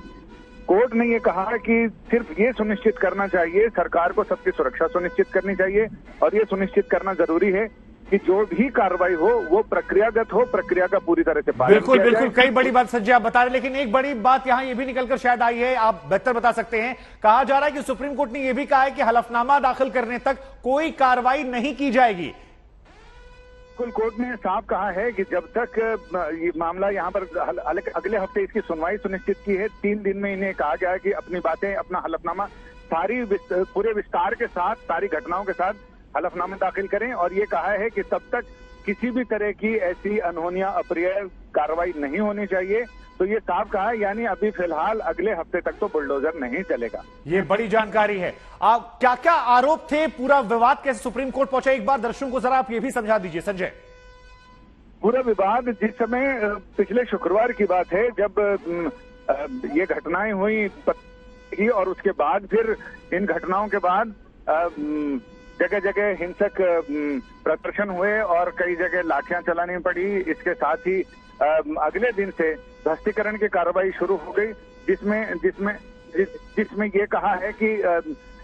कोर्ट ने ये कहा कि सिर्फ ये सुनिश्चित करना चाहिए, सरकार को सबकी सुरक्षा सुनिश्चित करनी चाहिए और ये सुनिश्चित करना जरूरी है कि जो भी कार्रवाई हो वो प्रक्रियागत हो, प्रक्रिया का पूरी तरह से पालन बिल्कुल किया बिल्कुल जाए। कई बड़ी बात संजय आप बता रहे, लेकिन एक बड़ी बात यहां ये भी निकलकर शायद आई है, आप बेहतर बता सकते हैं। कहा जा रहा है कि सुप्रीम कोर्ट ने यह भी कहा है कि हलफनामा दाखिल करने तक कोई कार्रवाई नहीं की जाएगी। बिल्कुल, कोर्ट ने साफ कहा है कि जब तक ये मामला यहाँ पर अगले हफ्ते इसकी सुनवाई सुनिश्चित की है, 3 दिन में इन्हें कहा गया है कि अपनी बातें, अपना हलफनामा सारी पूरे विस्तार के साथ, सारी घटनाओं के साथ हलफनामा दाखिल करें और ये कहा है कि तब तक किसी भी तरह की ऐसी अनहोनी या अप्रिय कार्रवाई नहीं होनी चाहिए। तो ये साफ कहा है, यानी अभी फिलहाल अगले हफ्ते तक तो बुलडोजर नहीं चलेगा। ये बड़ी जानकारी है। क्या क्या आरोप थे, पूरा विवाद कैसे सुप्रीम कोर्ट पहुंचा, एक बार दर्शकों को जरा आप ये भी समझा दीजिए संजय। पूरा विवाद जिस समय पिछले शुक्रवार की बात है, जब ये घटनाएं हुई और उसके बाद फिर इन घटनाओं के बाद जगह जगह हिंसक प्रदर्शन हुए और कई जगह लाठियां चलानी पड़ी। इसके साथ ही अगले दिन से ध्वस्तीकरण की कार्रवाई शुरू हो गई, जिसमें ये कहा है कि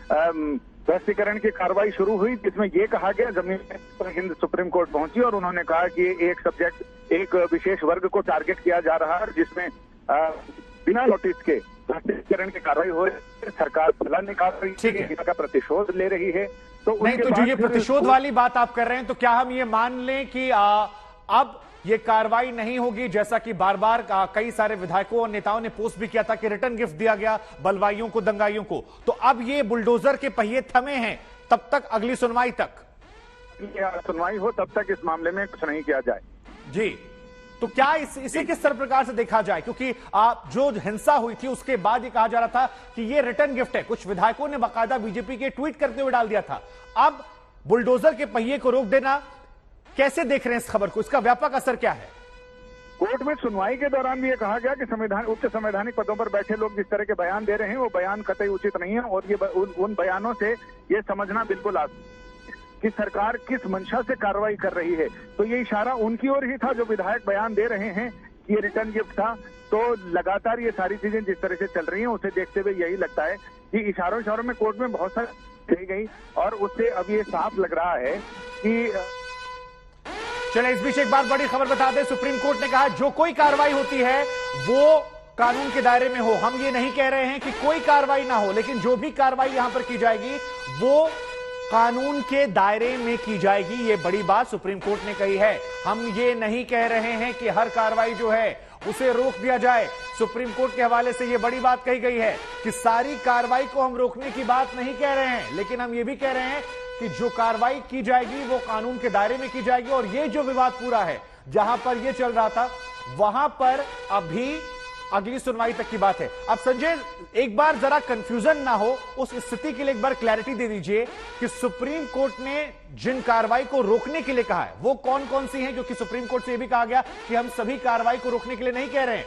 ध्वस्तीकरण की कार्रवाई शुरू हुई, जिसमें ये कहा गया, जमीन पर हिंद सुप्रीम कोर्ट पहुंची और उन्होंने कहा कि एक विशेष वर्ग को टारगेट किया जा रहा है, जिसमें बिना नोटिस के ध्वस्तीकरण की कार्रवाई हो रही है। सरकार भला निकाल रही है, इसका प्रतिशोध ले रही है। तो नहीं, तो जो ये प्रतिशोध वाली बात आप कर रहे हैं, तो क्या हम ये मान लें कि अब ये कार्रवाई नहीं होगी, जैसा कि बार बार कई सारे विधायकों और नेताओं ने पोस्ट भी किया था कि रिटर्न गिफ्ट दिया गया बलवाइयों को, दंगाइयों को, तो अब ये बुलडोजर के पहिए थमे हैं तब तक, अगली सुनवाई तक सुनवाई हो तब तक इस मामले में कुछ नहीं किया जाए। जी, तो क्या इसे किस तरह प्रकार से देखा जाए, क्योंकि जो हिंसा हुई थी उसके बाद ये कहा जा रहा था कि ये रिटर्न गिफ्ट है, कुछ विधायकों ने बाकायदा बीजेपी के ट्वीट करते हुए डाल दिया था। अब बुलडोजर के पहिए को रोक देना, कैसे देख रहे हैं इस खबर को, इसका व्यापक असर क्या है? कोर्ट में सुनवाई के दौरान भी ये कहा गया कि उच्च संवैधानिक पदों पर बैठे लोग जिस तरह के बयान दे रहे हैं वो बयान कतई उचित नहीं है, और ये उन बयानों से ये समझना बिल्कुल कि सरकार किस मंशा से कार्रवाई कर रही है। तो ये इशारा उनकी ओर ही था, जो विधायक बयान दे रहे हैं कि ये रिटर्न गिफ्ट था। तो लगातार ये सारी चीजें जिस तरह से चल रही हैं उसे देखते हुए यही लगता है कि इशारों में कोर्ट में बहुत सारी कही गई, और उससे अब ये साफ लग रहा है कि चले इस बीच एक बार बड़ी खबर बता दें, सुप्रीम कोर्ट ने कहा जो कोई कार्रवाई होती है वो कानून के दायरे में हो। हम ये नहीं कह रहे हैं कि कोई कार्रवाई ना हो, लेकिन जो भी कार्रवाई यहां पर की जाएगी वो कानून के दायरे में की जाएगी। ये बड़ी बात सुप्रीम कोर्ट ने कही है। हम ये नहीं कह रहे हैं कि हर कार्रवाई जो है उसे रोक दिया जाए। सुप्रीम कोर्ट के हवाले से ये बड़ी बात कही गई है कि सारी कार्रवाई को हम रोकने की बात नहीं कह रहे हैं, लेकिन हम ये भी कह रहे हैं कि जो कार्रवाई की जाएगी वो कानून के दायरे में की जाएगी। और ये जो विवाद पूरा है, जहां पर ये चल रहा था वहां पर अभी अगली सुनवाई तक की बात है। अब संजय, एक बार जरा कंफ्यूजन ना हो उस स्थिति के लिए एक बार क्लैरिटी दे दीजिए कि सुप्रीम कोर्ट ने जिन कार्रवाई को रोकने के लिए कहा है वो कौन कौन सी हैं, क्योंकि सुप्रीम कोर्ट से यह भी कहा गया कि हम सभी कार्रवाई को रोकने के लिए नहीं कह रहे हैं।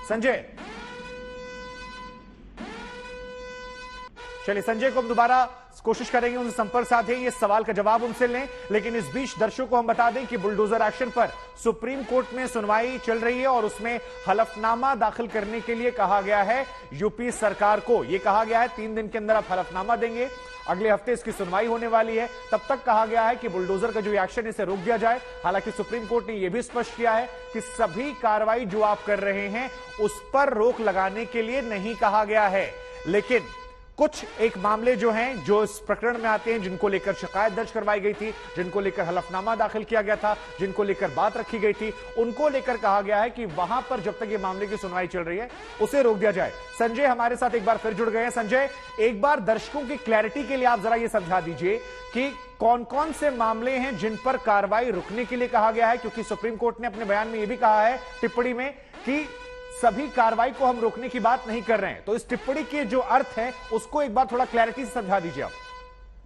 संजय, चलिए संजय को हम दोबारा कोशिश करेंगे उनसे संपर्क साधे, ये सवाल का जवाब उनसे लें। लेकिन इस बीच दर्शकों को हम बता दें कि बुलडोजर एक्शन पर सुप्रीम कोर्ट में सुनवाई चल रही है और उसमें हलफनामा दाखिल करने के लिए कहा गया है यूपी सरकार को। यह कहा गया है 3 दिन के अंदर आप हलफनामा देंगे, अगले हफ्ते इसकी सुनवाई होने वाली है। तब तक कहा गया है कि बुलडोजर का जो एक्शन है इसे रोक दिया जाए। हालांकि सुप्रीम कोर्ट ने यह भी स्पष्ट किया है कि सभी कार्रवाई जो आप कर रहे हैं उस पर रोक लगाने के लिए नहीं कहा गया है। लेकिन कुछ एक मामले जो हैं जो इस प्रकरण में आते हैं, जिनको लेकर शिकायत दर्ज करवाई गई थी, जिनको लेकर हलफनामा दाखिल किया गया था, जिनको लेकर बात रखी गई थी, उनको लेकर कहा गया है कि वहां पर जब तक ये मामले की सुनवाई चल रही है उसे रोक दिया जाए। संजय हमारे साथ एक बार फिर जुड़ गए हैं। संजय, एक बार दर्शकों की क्लैरिटी के लिए आप जरा ये समझा दीजिए कि कौन कौन से मामले हैं जिन पर कार्रवाई रुकने के लिए कहा गया है, क्योंकि सुप्रीम कोर्ट ने अपने बयान में यह भी कहा है टिप्पणी में कि सभी कार्रवाई को हम रोकने की बात नहीं कर रहे हैं। तो इस टिप्पणी के जो अर्थ है उसको एक बार थोड़ा क्लैरिटी से समझा दीजिए आप।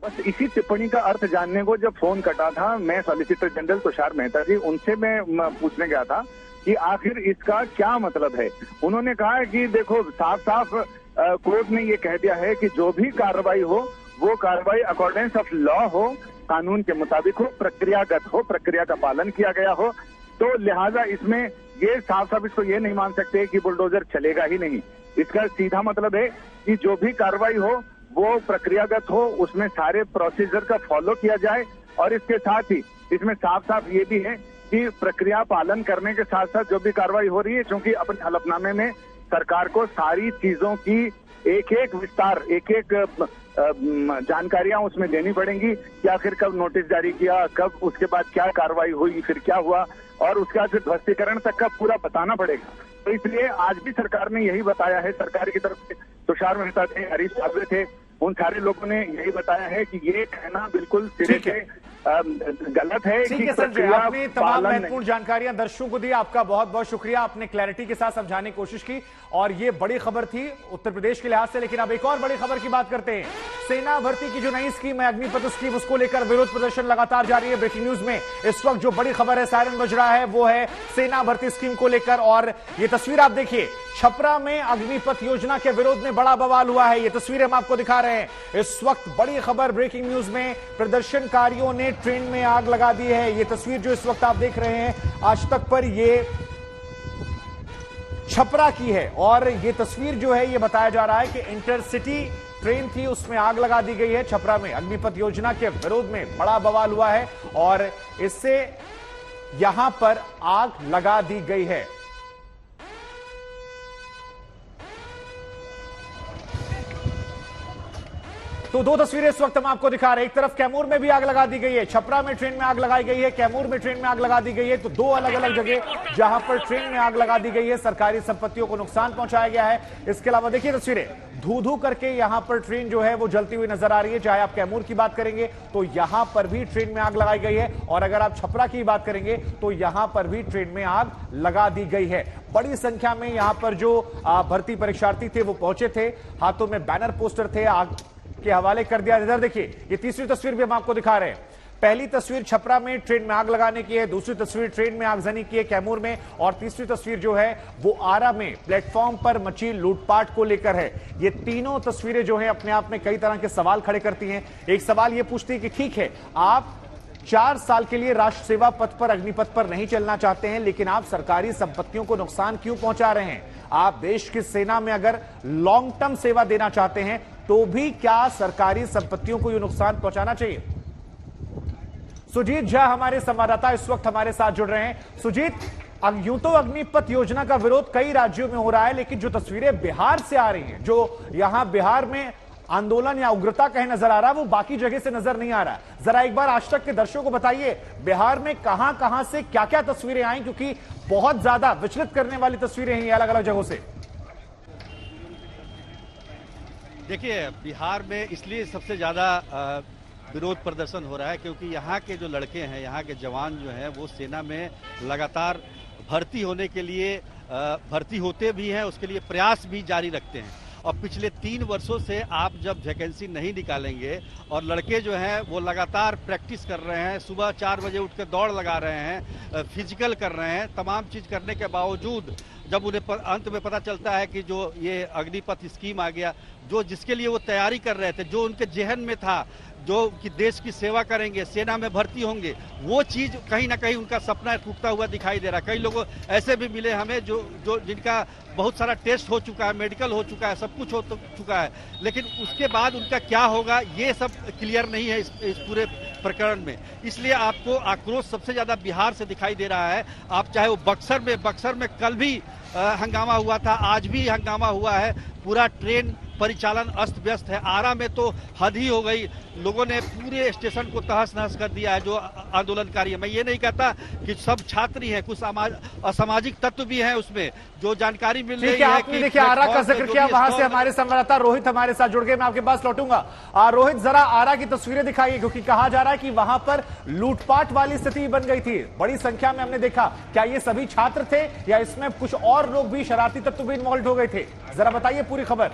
बस इसी टिप्पणी का अर्थ जानने को जब फोन कटा था, मैं सॉलिसिटर जनरल तुषार मेहता जी, उनसे मैं पूछने गया था कि आखिर इसका क्या मतलब है। उन्होंने कहा कि देखो, साफ साफ कोर्ट ने ये कह दिया है कि जो भी कार्रवाई हो वो कार्रवाई अकॉर्डेंस ऑफ लॉ हो, कानून के मुताबिक हो, प्रक्रियागत हो, प्रक्रिया का पालन किया गया हो। तो लिहाजा इसमें ये साफ साफ इसको ये नहीं मान सकते कि बुलडोजर चलेगा ही नहीं। इसका सीधा मतलब है कि जो भी कार्रवाई हो वो प्रक्रियागत हो, उसमें सारे प्रोसीजर का फॉलो किया जाए। और इसके साथ ही इसमें साफ साफ ये भी है कि प्रक्रिया पालन करने के साथ साथ जो भी कार्रवाई हो रही है, क्योंकि अपने हलफनामे में सरकार को सारी चीजों की एक एक विस्तार, एक एक जानकारियां उसमें देनी पड़ेंगी कि आखिर कब नोटिस जारी किया, कब उसके बाद क्या कार्रवाई हुई, फिर क्या हुआ, और उसके बाद फिर ध्वस्तीकरण तक का पूरा बताना पड़ेगा। तो इसलिए आज भी सरकार ने यही बताया है, सरकार की तरफ से तुषार मेहता थे, हरीश साबरे थे, उन सारे लोगों ने यही बताया है कि ये कहना बिल्कुल सिरे से गलत है। ठीक है संजय, आपने तमाम महत्वपूर्ण जानकारियां दर्शकों को दी, आपका बहुत बहुत शुक्रिया। आपने क्लैरिटी के साथ समझाने की कोशिश की और ये बड़ी खबर थी उत्तर प्रदेश के लिहाज से। लेकिन अब एक और बड़ी खबर की बात करते हैं। सेना भर्ती की जो नई स्कीम है अग्निपथ स्कीम, उसको लेकर विरोध प्रदर्शन लगातार जारी है। ब्रेकिंग न्यूज में इस वक्त जो बड़ी खबर है, सायरन बज रहा है, वो है सेना भर्ती स्कीम को लेकर। और ये तस्वीर आप देखिए, छपरा में अग्निपथ योजना के विरोध में बड़ा बवाल हुआ है। ये तस्वीरें हम आपको दिखा रहे हैं। इस वक्त बड़ी खबर ब्रेकिंग न्यूज में, प्रदर्शनकारियों ने ट्रेन में आग लगा दी है। ये तस्वीर जो इस वक्त आप देख रहे हैं आज तक पर, ये छपरा की है। और ये तस्वीर जो है ये बताया जा रहा है कि इंटरसिटी ट्रेन थी, उसमें आग लगा दी गई है। छपरा में अग्निपथ योजना के विरोध में बड़ा बवाल हुआ है और इससे यहां पर आग लगा दी गई है। तो दो तस्वीरें इस वक्त हम आपको दिखा रहे हैं। एक तरफ कैमूर में भी आग लगा दी गई है, छपरा में ट्रेन में आग लगाई गई है, कैमूर में ट्रेन में आग लगा दी गई है। तो दो अलग अलग जगह जहां पर ट्रेन में आग लगा दी गई है, सरकारी संपत्तियों को नुकसान पहुंचाया गया है। इसके अलावा देखिए तस्वीरें, धू धू करके यहां पर ट्रेन जो है वो जलती हुई नजर आ रही है। चाहे आप कैमूर की बात करेंगे तो यहां पर भी ट्रेन में आग लगाई गई है, और अगर आप छपरा की बात करेंगे तो यहां पर भी ट्रेन में आग लगा दी गई है। बड़ी संख्या में यहां पर जो भर्ती परीक्षार्थी थे वो पहुंचे थे, हाथों में बैनर पोस्टर थे, आग के हवाले कर दिया। इधर देखिए, ये तीसरी तस्वीर भी हम आपको दिखा रहे हैं। पहली तस्वीर छपरा में ट्रेन में आग लगाने की है, दूसरी तस्वीर ट्रेन में आगजनी की है कैमूर में, और तीसरी तस्वीर जो है वो आरा में प्लेटफॉर्म पर मची लूटपाट को लेकर है। ये तीनों तस्वीरें जो है अपने आप में कई तरह के सवाल खड़े करती हैं। एक सवाल ये पूछती है कि ठीक है, आप 4 साल के लिए राष्ट्र सेवा पथ पर, अग्निपथ पर नहीं चलना चाहते हैं, लेकिन आप सरकारी संपत्तियों को नुकसान क्यों पहुंचा रहे हैं? आप देश की सेना में अगर लॉन्ग टर्म सेवा देना चाहते हैं तो भी क्या सरकारी संपत्तियों को यह नुकसान पहुंचाना चाहिए? सुजीत झा हमारे संवाददाता इस वक्त हमारे साथ जुड़ रहे हैं। सुजीत, यूं तो अग्निपथ योजना का विरोध कई राज्यों में हो रहा है, लेकिन जो तस्वीरें बिहार से आ रही हैं, जो यहां बिहार में आंदोलन या उग्रता कहीं नजर आ रहा है, वो बाकी जगह से नजर नहीं आ रहा है। जरा एक बार आज तक के दर्शकों को बताइए, बिहार में कहां से क्या क्या तस्वीरें आई, क्योंकि बहुत ज्यादा विचलित करने वाली तस्वीरें हैं अलग अलग जगहों से। देखिए, बिहार में इसलिए सबसे ज्यादा विरोध प्रदर्शन हो रहा है क्योंकि यहाँ के जो लड़के हैं, यहाँ के जवान जो हैं, वो सेना में लगातार भर्ती होने के लिए भर्ती होते भी हैं, उसके लिए प्रयास भी जारी रखते हैं। और पिछले 3 वर्षों से आप जब वैकेंसी नहीं निकालेंगे और लड़के जो हैं वो लगातार प्रैक्टिस कर रहे हैं, सुबह 4 बजे उठ कर दौड़ लगा रहे हैं, फिजिकल कर रहे हैं, तमाम चीज करने के बावजूद जब उन्हें अंत में पता चलता है कि जो ये अग्निपथ स्कीम आ गया, जो जिसके लिए वो तैयारी कर रहे थे, जो उनके जहन में था, जो कि देश की सेवा करेंगे, सेना में भर्ती होंगे, वो चीज कहीं ना कहीं उनका सपना टूटता हुआ दिखाई दे रहा है। कई लोग ऐसे भी मिले हमें जो जिनका बहुत सारा टेस्ट हो चुका है, मेडिकल हो चुका है, सब कुछ हो चुका है, लेकिन उसके बाद उनका क्या होगा ये सब क्लियर नहीं है इस पूरे प्रकरण में। इसलिए आपको आक्रोश सबसे ज्यादा बिहार से दिखाई दे रहा है। आप चाहे वो बक्सर में कल भी हंगामा हुआ था, आज भी हंगामा हुआ है, पूरा ट्रेन परिचालन अस्त व्यस्त है। आरा में तो हद ही हो गई, लोगों ने पूरे स्टेशन को तहस नहस कर दिया है जो आंदोलनकारी है। मैं ये नहीं कहता कि सब छात्र ही हैं, कुछ असामाजिक तत्व भी हैं उसमें, जो जानकारी मिल रही है कि देखिए आरा का जिक्र किया, वहां से हमारे संवाददाता रोहित हमारे साथ जुड़ गए। मैं आपके पास लौटूंगा। रोहित, जरा आरा की तस्वीरें दिखाइए, क्योंकि कहा जा रहा है कि वहां पर लूटपाट वाली स्थिति बन गई थी, बड़ी संख्या में हमने देखा। क्या ये सभी छात्र थे या इसमें कुछ और लोग भी, शरारती तत्व भी इन्वॉल्व हो गए थे? जरा बताइए पूरी खबर।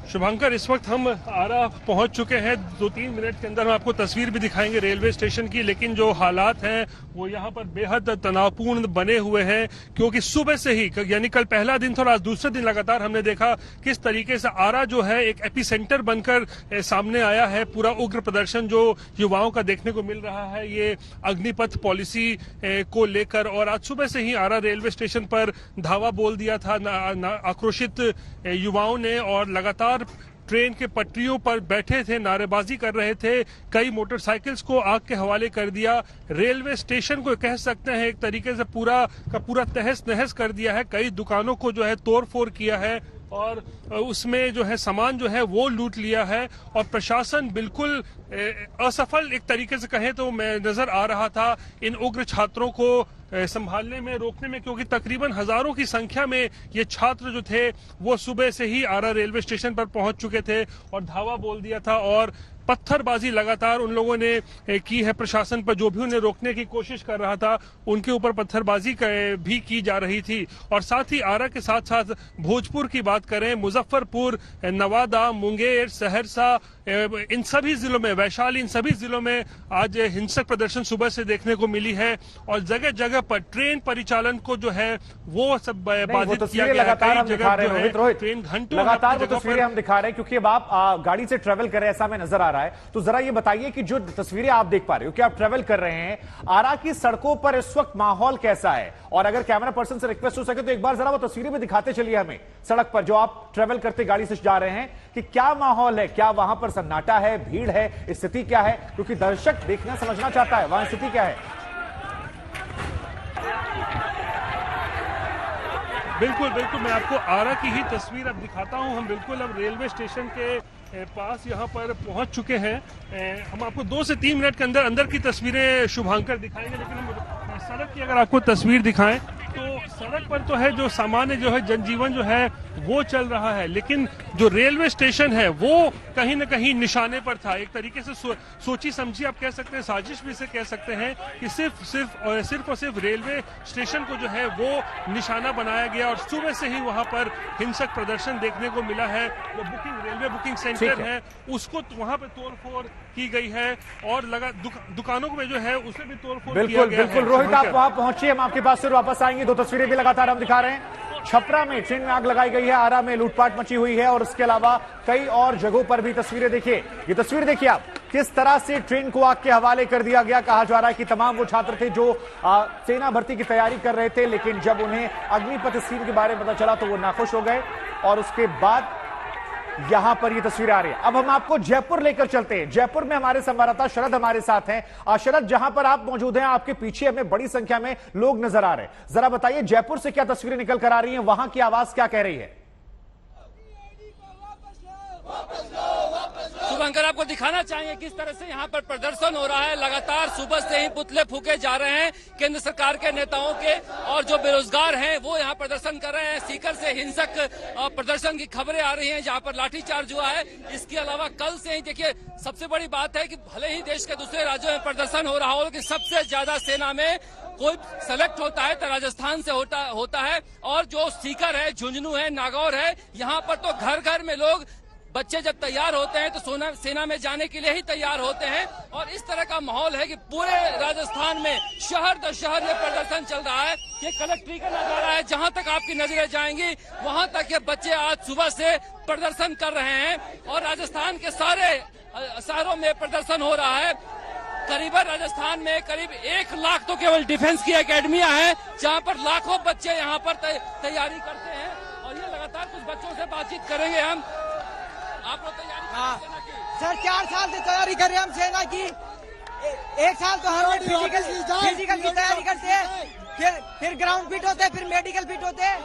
शुभंकर, इस वक्त हम आरा पहुंच चुके हैं। 2-3 मिनट के अंदर हम आपको तस्वीर भी दिखाएंगे रेलवे स्टेशन की, लेकिन जो हालात हैं वो यहाँ पर बेहद तनावपूर्ण बने हुए हैं, क्योंकि सुबह से ही, यानी कल पहला दिन था और आज दूसरे दिन लगातार हमने देखा किस तरीके से आरा जो है एक एपिसेंटर बनकर सामने आया है। पूरा उग्र प्रदर्शन जो युवाओं का देखने को मिल रहा है ये अग्निपथ पॉलिसी को लेकर, और आज सुबह से ही आरा रेलवे स्टेशन पर धावा बोल दिया था आक्रोशित युवाओं ने, और लगातार ट्रेन के पटरियों पर बैठे थे, नारेबाजी कर रहे थे, कई मोटरसाइकिल्स को आग के हवाले कर दिया। रेलवे स्टेशन को कह सकते हैं एक तरीके से पूरा का पूरा तहस नहस कर दिया है। कई दुकानों को जो है तोड़ फोड़ किया है, और उसमें जो है सामान जो है वो लूट लिया है और प्रशासन बिल्कुल असफल एक तरीके से कहें तो मैं नजर आ रहा था इन उग्र छात्रों को संभालने में, रोकने में, क्योंकि तकरीबन हजारों की संख्या में ये छात्र जो थे वो सुबह से ही आरा रेलवे स्टेशन पर पहुंच चुके थे और धावा बोल दिया था और पत्थरबाजी लगातार उन लोगों ने की है। प्रशासन पर जो भी उन्हें रोकने की कोशिश कर रहा था उनके ऊपर पत्थरबाजी भी की जा रही थी। और साथ ही आरा के साथ साथ भोजपुर की बात करें, मुजफ्फरपुर, नवादा, मुंगेर, सहरसा, इन सभी जिलों में, वैशाली, इन सभी जिलों में आज हिंसक प्रदर्शन सुबह से देखने को मिली है और जगह जगह पर ट्रेन परिचालन को जो है वो सब बाधित किया गया है। कई जगह जो है ट्रेन घंटों लगातार वो तस्वीरें हम दिखा रहे हैं क्योंकि अब आप गाड़ी से ट्रेवल कर रहे हैं ऐसा हमें नजर आ रहा है। तो जरा ये बताइए कि जो तस्वीरें आप देख पा रहे हो कि आप ट्रेवल कर रहे हैं, आरा की सड़कों पर इस वक्त माहौल कैसा है? और अगर कैमरा पर्सन से रिक्वेस्ट हो सके तो एक बार जरा वो तस्वीरें भी दिखाते चलिए हमें सड़क पर जो आप ट्रेवल करते गाड़ी से जा रहे हैं कि क्या माहौल है, क्या वहां पर सन्नाटा है, भीड़ है, स्थिति क्या है? क्योंकि दर्शक देखना समझना चाहता है वहां स्थिति क्या है। बिल्कुल बिल्कुल, मैं आपको आरा की ही तस्वीर अब दिखाता हूं। हम बिल्कुल अब रेलवे स्टेशन के पास यहां पर पहुंच चुके हैं। हम आपको 2 से 3 मिनट के अंदर की तस्वीरें शुभांकर दिखाएंगे, लेकिन हम सड़क की अगर आपको तस्वीर दिखाएं तो सड़क पर तो है जो सामान्य जो है जनजीवन जो है वो चल रहा है, लेकिन जो रेलवे स्टेशन है वो कहीं न कहीं निशाने पर था। एक तरीके से सोची समझी आप कह सकते हैं, साजिश भी से कह सकते हैं कि सिर्फ और सिर्फ रेलवे स्टेशन को जो है वो निशाना बनाया गया और सुबह से ही वहां पर हिंसक प्रदर्शन देखने को मिला है। वो रेलवे बुकिंग सेंटर है उसको वहां पर तोड़फोड़ की गई है और दुकानों में जो है उसमें भी तोड़फोड़ किया गया है। बिल्कुल रोहित, आप वहां पहुंचिए, हम आपके पास फिर वापस आएंगे। 2 तस्वीरें भी लगातार हम दिखा रहे हैं। छपरा में ट्रेन में आग लगाई गई है, आरा में लूटपाट मची हुई है और इसके अलावा कई और जगहों पर भी तस्वीरें देखिए। ये तस्वीर देखिए आप, किस तरह से ट्रेन को आग के हवाले कर दिया गया। कहा जा रहा है कि तमाम वो छात्र थे जो सेना भर्ती की तैयारी कर रहे थे, लेकिन जब उन्हें अग्निपथ स्कीम के बारे में पता चला तो वो नाखुश हो गए और उसके बाद यहां पर ये तस्वीरें आ रही है। अब हम आपको जयपुर लेकर चलते हैं। जयपुर में हमारे संवाददाता शरद हमारे साथ हैं। शरद, जहां पर आप मौजूद हैं आपके पीछे हमें बड़ी संख्या में लोग नजर आ रहे हैं। जरा बताइए जयपुर से क्या तस्वीरें निकल कर आ रही हैं, वहां की आवाज क्या कह रही है? शुभंकर, आपको दिखाना चाहेंगे किस तरह से यहाँ पर प्रदर्शन हो रहा है। लगातार सुबह से ही पुतले फूके जा रहे हैं केंद्र सरकार के नेताओं के, और जो बेरोजगार हैं वो यहाँ प्रदर्शन कर रहे हैं। सीकर से हिंसक प्रदर्शन की खबरें आ रही हैं जहाँ पर लाठीचार्ज हुआ है। इसके अलावा कल से ही देखिए, सबसे बड़ी बात है कि भले ही देश के दूसरे राज्यों में प्रदर्शन हो रहा हो, लेकिन सबसे ज्यादा सेना में कोई सेलेक्ट होता है तो राजस्थान से होता है। और जो सीकर है, झुंझुनू है, नागौर है, यहाँ पर तो घर घर में लोग, बच्चे जब तैयार होते हैं तो सेना में जाने के लिए ही तैयार होते हैं। और इस तरह का माहौल है कि पूरे राजस्थान में शहर दर शहर ये प्रदर्शन चल रहा है। ये कलेक्ट्री का नजारा है, जहां तक आपकी नजरें जाएंगी वहां तक ये बच्चे आज सुबह से प्रदर्शन कर रहे हैं और राजस्थान के सारे शहरों में प्रदर्शन हो रहा है। करीबन राजस्थान में करीब 1 लाख तो केवल डिफेंस की एकेडमियां हैं जहां पर लाखों बच्चे यहां पर तैयारी करते हैं। और ये लगातार कुछ बच्चों से बातचीत करेंगे हम। आप लोग तैयारी सर 4 साल से तैयारी कर रहे हैं हम सेना की। 1 साल तो हम फिजिकल की तैयारी करते हैं, फिर ग्राउंड फिट होते हैं, फिर मेडिकल फिट होते हैं।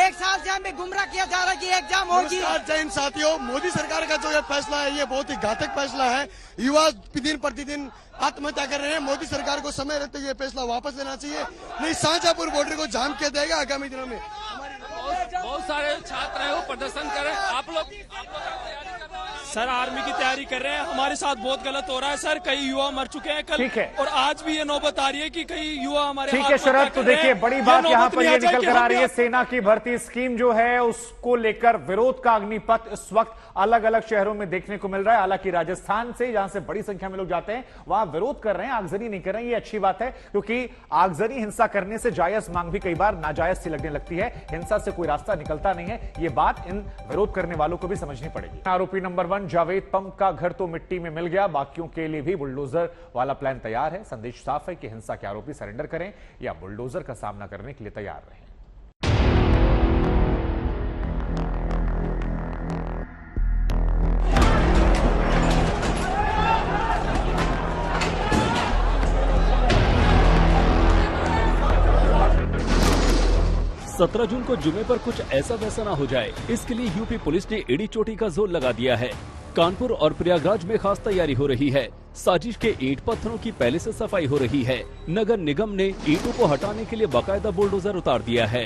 1 साल से हमें गुमराह किया जा रहा है कि एग्जाम होगी। जय हिंद साथियों, मोदी सरकार का जो ये फैसला है ये बहुत ही घातक फैसला है। युवा दिन प्रतिदिन आत्महत्या कर रहे हैं। मोदी सरकार को समय रहते ये फैसला वापस लेना चाहिए, नहीं शाहजहांपुर बॉर्डर को जाम किया जाएगा आगामी दिनों में। बहुत सारे छात्र हैं वो प्रदर्शन कर रहे हैं। आप लोग सर आर्मी की तैयारी कर रहे हैं। हमारे साथ बहुत गलत हो रहा है सर, कई युवा मर चुके हैं कल, और आज भी ये नौबत आ रही है कि कई युवा हमारे। ठीक है शरद, तो देखिए बड़ी बात यहाँ पर ये निकल कर आ रही है, सेना की भर्ती स्कीम जो है उसको लेकर विरोध का अग्निपथ इस वक्त अलग अलग शहरों में देखने को मिल रहा है। हालांकि राजस्थान से जहां से बड़ी संख्या में लोग जाते हैं वहां विरोध कर रहे हैं, आगजनी नहीं कर रहे हैं। ये अच्छी बात है क्योंकि आगजनी हिंसा करने से जायज मांग भी कई बार नाजायज सी लगने लगती है। हिंसा से कोई रास्ता निकलता नहीं है, ये बात इन विरोध करने वालों को भी समझनी पड़ेगी। आरोपी नंबर 1 जावेद पंप का घर तो मिट्टी में मिल गया, बाकियों के लिए भी बुलडोजर वाला प्लान तैयार है। संदेश साफ है कि हिंसा के आरोपी सरेंडर करें या बुलडोजर का सामना करने के लिए तैयार रहें। 17 जून को जुमे पर कुछ ऐसा वैसा न हो जाए, इसके लिए यूपी पुलिस ने एड़ी चोटी का जोर लगा दिया है। कानपुर और प्रयागराज में खास तैयारी हो रही है। साजिश के ईंट पत्थरों की पहले से सफाई हो रही है। नगर निगम ने ईंटों को हटाने के लिए बाकायदा बुलडोजर उतार दिया है।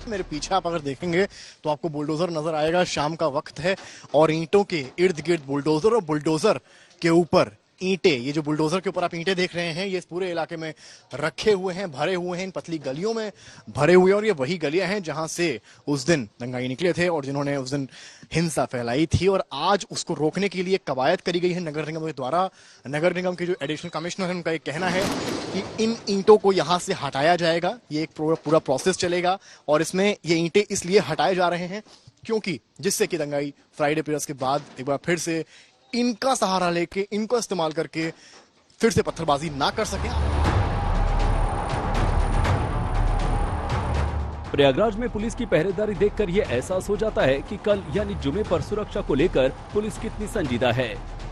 मेरे पीछे आप अगर देखेंगे तो आपको बुलडोजर नजर आएगा। शाम का वक्त है और ईंटों के इर्द गिर्द बुलडोजर और बुलडोजर के ऊपर ईंटें, ये जो बुलडोजर के ऊपर आप ईंटें देख रहे हैं, ये इस पूरे इलाके में रखे हुए हैं, भरे हुए हैं, इन पतली गलियों में भरे हुए हैं। और ये वही गलियां हैं जहां से उस दिन दंगाई निकले थे और जिन्होंने उस दिन हिंसा फैलाई थी। और आज उसको रोकने के लिए कवायद करी गई है नगर निगम के द्वारा। नगर निगम के जो एडिशनल कमिश्नर है उनका ये कहना है कि इन ईंटों को यहाँ से हटाया जाएगा। ये एक पूरा प्रोसेस चलेगा और इसमें ये ईंटें इसलिए हटाए जा रहे हैं क्योंकि जिससे कि दंगाई फ्राइडे पीरियड्स के बाद एक बार फिर से इनका सहारा लेके, इनको इस्तेमाल करके फिर से पत्थरबाजी ना कर सके। प्रयागराज में पुलिस की पहरेदारी देखकर ये एहसास हो जाता है कि कल यानी जुमे पर सुरक्षा को लेकर पुलिस कितनी संजीदा है।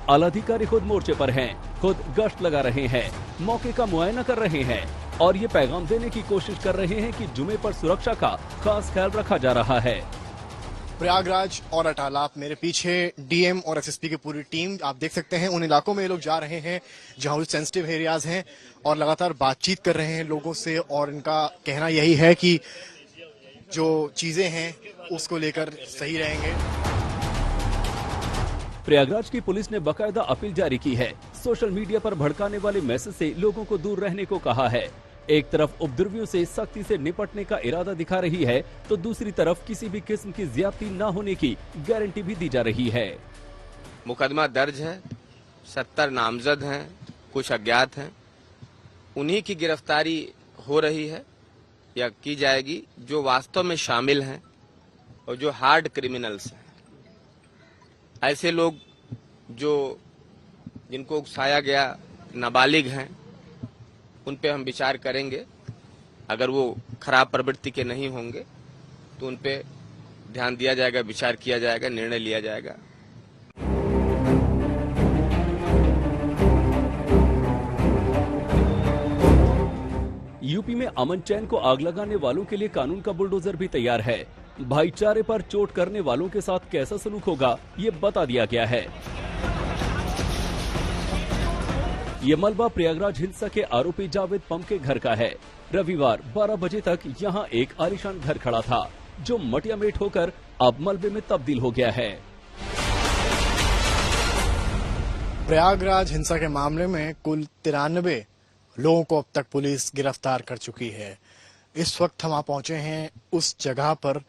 आलाधिकारी खुद मोर्चे पर हैं, खुद गश्त लगा रहे हैं, मौके का मुआयना कर रहे हैं और ये पैगाम देने की कोशिश कर रहे हैं कि जुमे पर सुरक्षा का खास ख्याल रखा जा रहा है। प्रयागराज और अटाला, मेरे पीछे डीएम और एसएसपी की पूरी टीम आप देख सकते हैं। उन इलाकों में ये लोग जा रहे हैं जहां सेंसिटिव एरियाज हैं और लगातार बातचीत कर रहे हैं लोगों से। और इनका कहना यही है कि जो चीजें हैं उसको लेकर सही रहेंगे। प्रयागराज की पुलिस ने बाकायदा अपील जारी की है। सोशल मीडिया पर भड़काने वाले मैसेज से लोगों को दूर रहने को कहा है। एक तरफ उपद्रवियों से सख्ती से निपटने का इरादा दिखा रही है तो दूसरी तरफ किसी भी किस्म की ज्यादती न होने की गारंटी भी दी जा रही है। मुकदमा दर्ज है, 70 नामजद हैं, कुछ अज्ञात हैं। उन्हीं की गिरफ्तारी हो रही है या की जाएगी जो वास्तव में शामिल हैं और जो हार्ड क्रिमिनल्स हैं। ऐसे लोग जो जिनको उकसाया गया नाबालिग हैं, उन पे हम विचार करेंगे। अगर वो खराब प्रवृत्ति के नहीं होंगे तो उन पे ध्यान दिया जाएगा, विचार किया जाएगा, निर्णय लिया जाएगा। यूपी में अमन चैन को आग लगाने वालों के लिए कानून का बुलडोजर भी तैयार है। भाईचारे पर चोट करने वालों के साथ कैसा सलूक होगा ये बता दिया गया है। ये मलबा प्रयागराज हिंसा के आरोपी जावेद पम के घर का है। रविवार 12 बजे तक यहाँ एक आलीशान घर खड़ा था जो मटियामेट होकर अब मलबे में तब्दील हो गया है। प्रयागराज हिंसा के मामले में कुल 93 लोगों को अब तक पुलिस गिरफ्तार कर चुकी है। इस वक्त हम पहुंचे हैं उस जगह पर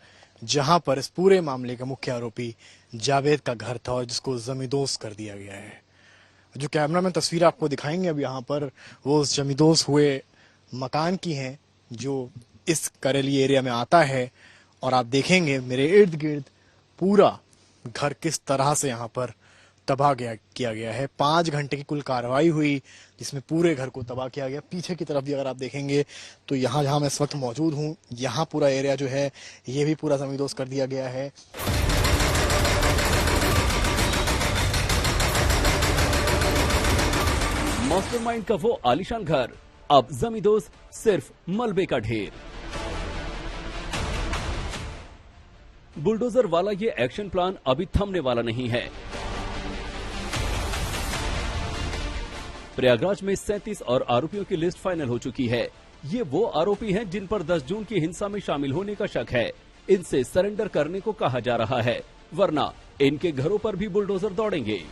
जहां पर इस पूरे मामले का मुख्य आरोपी जावेद का घर था और जिसको जमींदोज कर दिया गया है। जो कैमरा में तस्वीर आपको दिखाएंगे अब यहाँ पर वो उस जमींदोज हुए मकान की हैं जो इस करेली एरिया में आता है। और आप देखेंगे मेरे इर्द गिर्द पूरा घर किस तरह से यहाँ पर तबाह किया गया है। 5 घंटे की कुल कार्रवाई हुई जिसमें पूरे घर को तबाह किया गया। पीछे की तरफ भी अगर आप देखेंगे तो यहाँ जहाँ मैं इस वक्त मौजूद हूँ, यहाँ पूरा एरिया जो है ये भी पूरा जमींदोज कर दिया गया है। मास्टरमाइंड का वो आलीशान घर अब जमींदोज सिर्फ मलबे का ढेर। बुलडोजर वाला ये एक्शन प्लान अभी थमने वाला नहीं है। प्रयागराज में 37 और आरोपियों की लिस्ट फाइनल हो चुकी है। ये वो आरोपी हैं जिन पर 10 जून की हिंसा में शामिल होने का शक है। इनसे सरेंडर करने को कहा जा रहा है, वरना इनके घरों पर भी बुलडोजर दौड़ेंगे।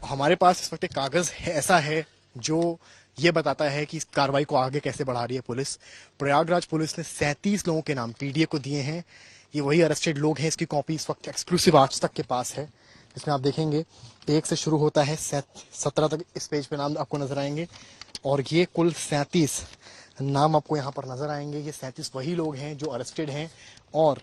हमारे पास इस वक्त एक कागज ऐसा है जो ये बताता है कि इस कार्रवाई को आगे कैसे बढ़ा रही है पुलिस। प्रयागराज पुलिस ने 37 लोगों के नाम पीडीए को दिए हैं। ये वही अरेस्टेड लोग हैं। इसकी कॉपी इस वक्त एक्सक्लूसिव आज तक के पास है। इसमें आप देखेंगे 1 से शुरू होता है 17 तक इस पेज पे नाम आपको नजर आएंगे और ये कुल 37 नाम आपको यहाँ पर नजर आएंगे। ये 37 वही लोग हैं जो अरेस्टेड हैं और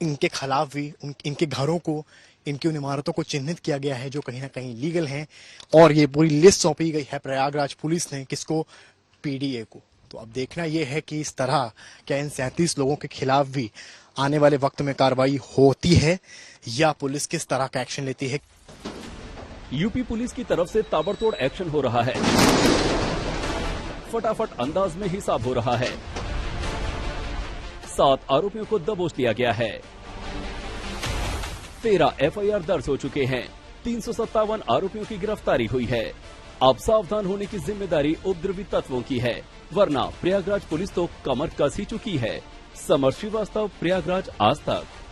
इनके खिलाफ भी इनके घरों को, इनकी उन इमारतों को चिन्हित किया गया है जो कहीं ना कहीं लीगल हैं। और ये पूरी लिस्ट सौंपी गई है प्रयागराज पुलिस ने, किसको, पीडीए को। तो अब देखना यह है कि इस तरह क्या इन 37 लोगों के खिलाफ भी आने वाले वक्त में कार्रवाई होती है या पुलिस किस तरह का एक्शन लेती है। यूपी पुलिस की तरफ से ताबड़तोड़ एक्शन हो रहा है। फटाफट अंदाज में हिसाब हो रहा है। 7 आरोपियों को दबोच लिया गया है। 13 एफआईआर दर्ज हो चुके हैं। 357 आरोपियों की गिरफ्तारी हुई है। अब सावधान होने की जिम्मेदारी उपद्रवी तत्वों की है, वरना प्रयागराज पुलिस तो कमर कस ही चुकी है। समर श्रीवास्तव, प्रयागराज, आज तक।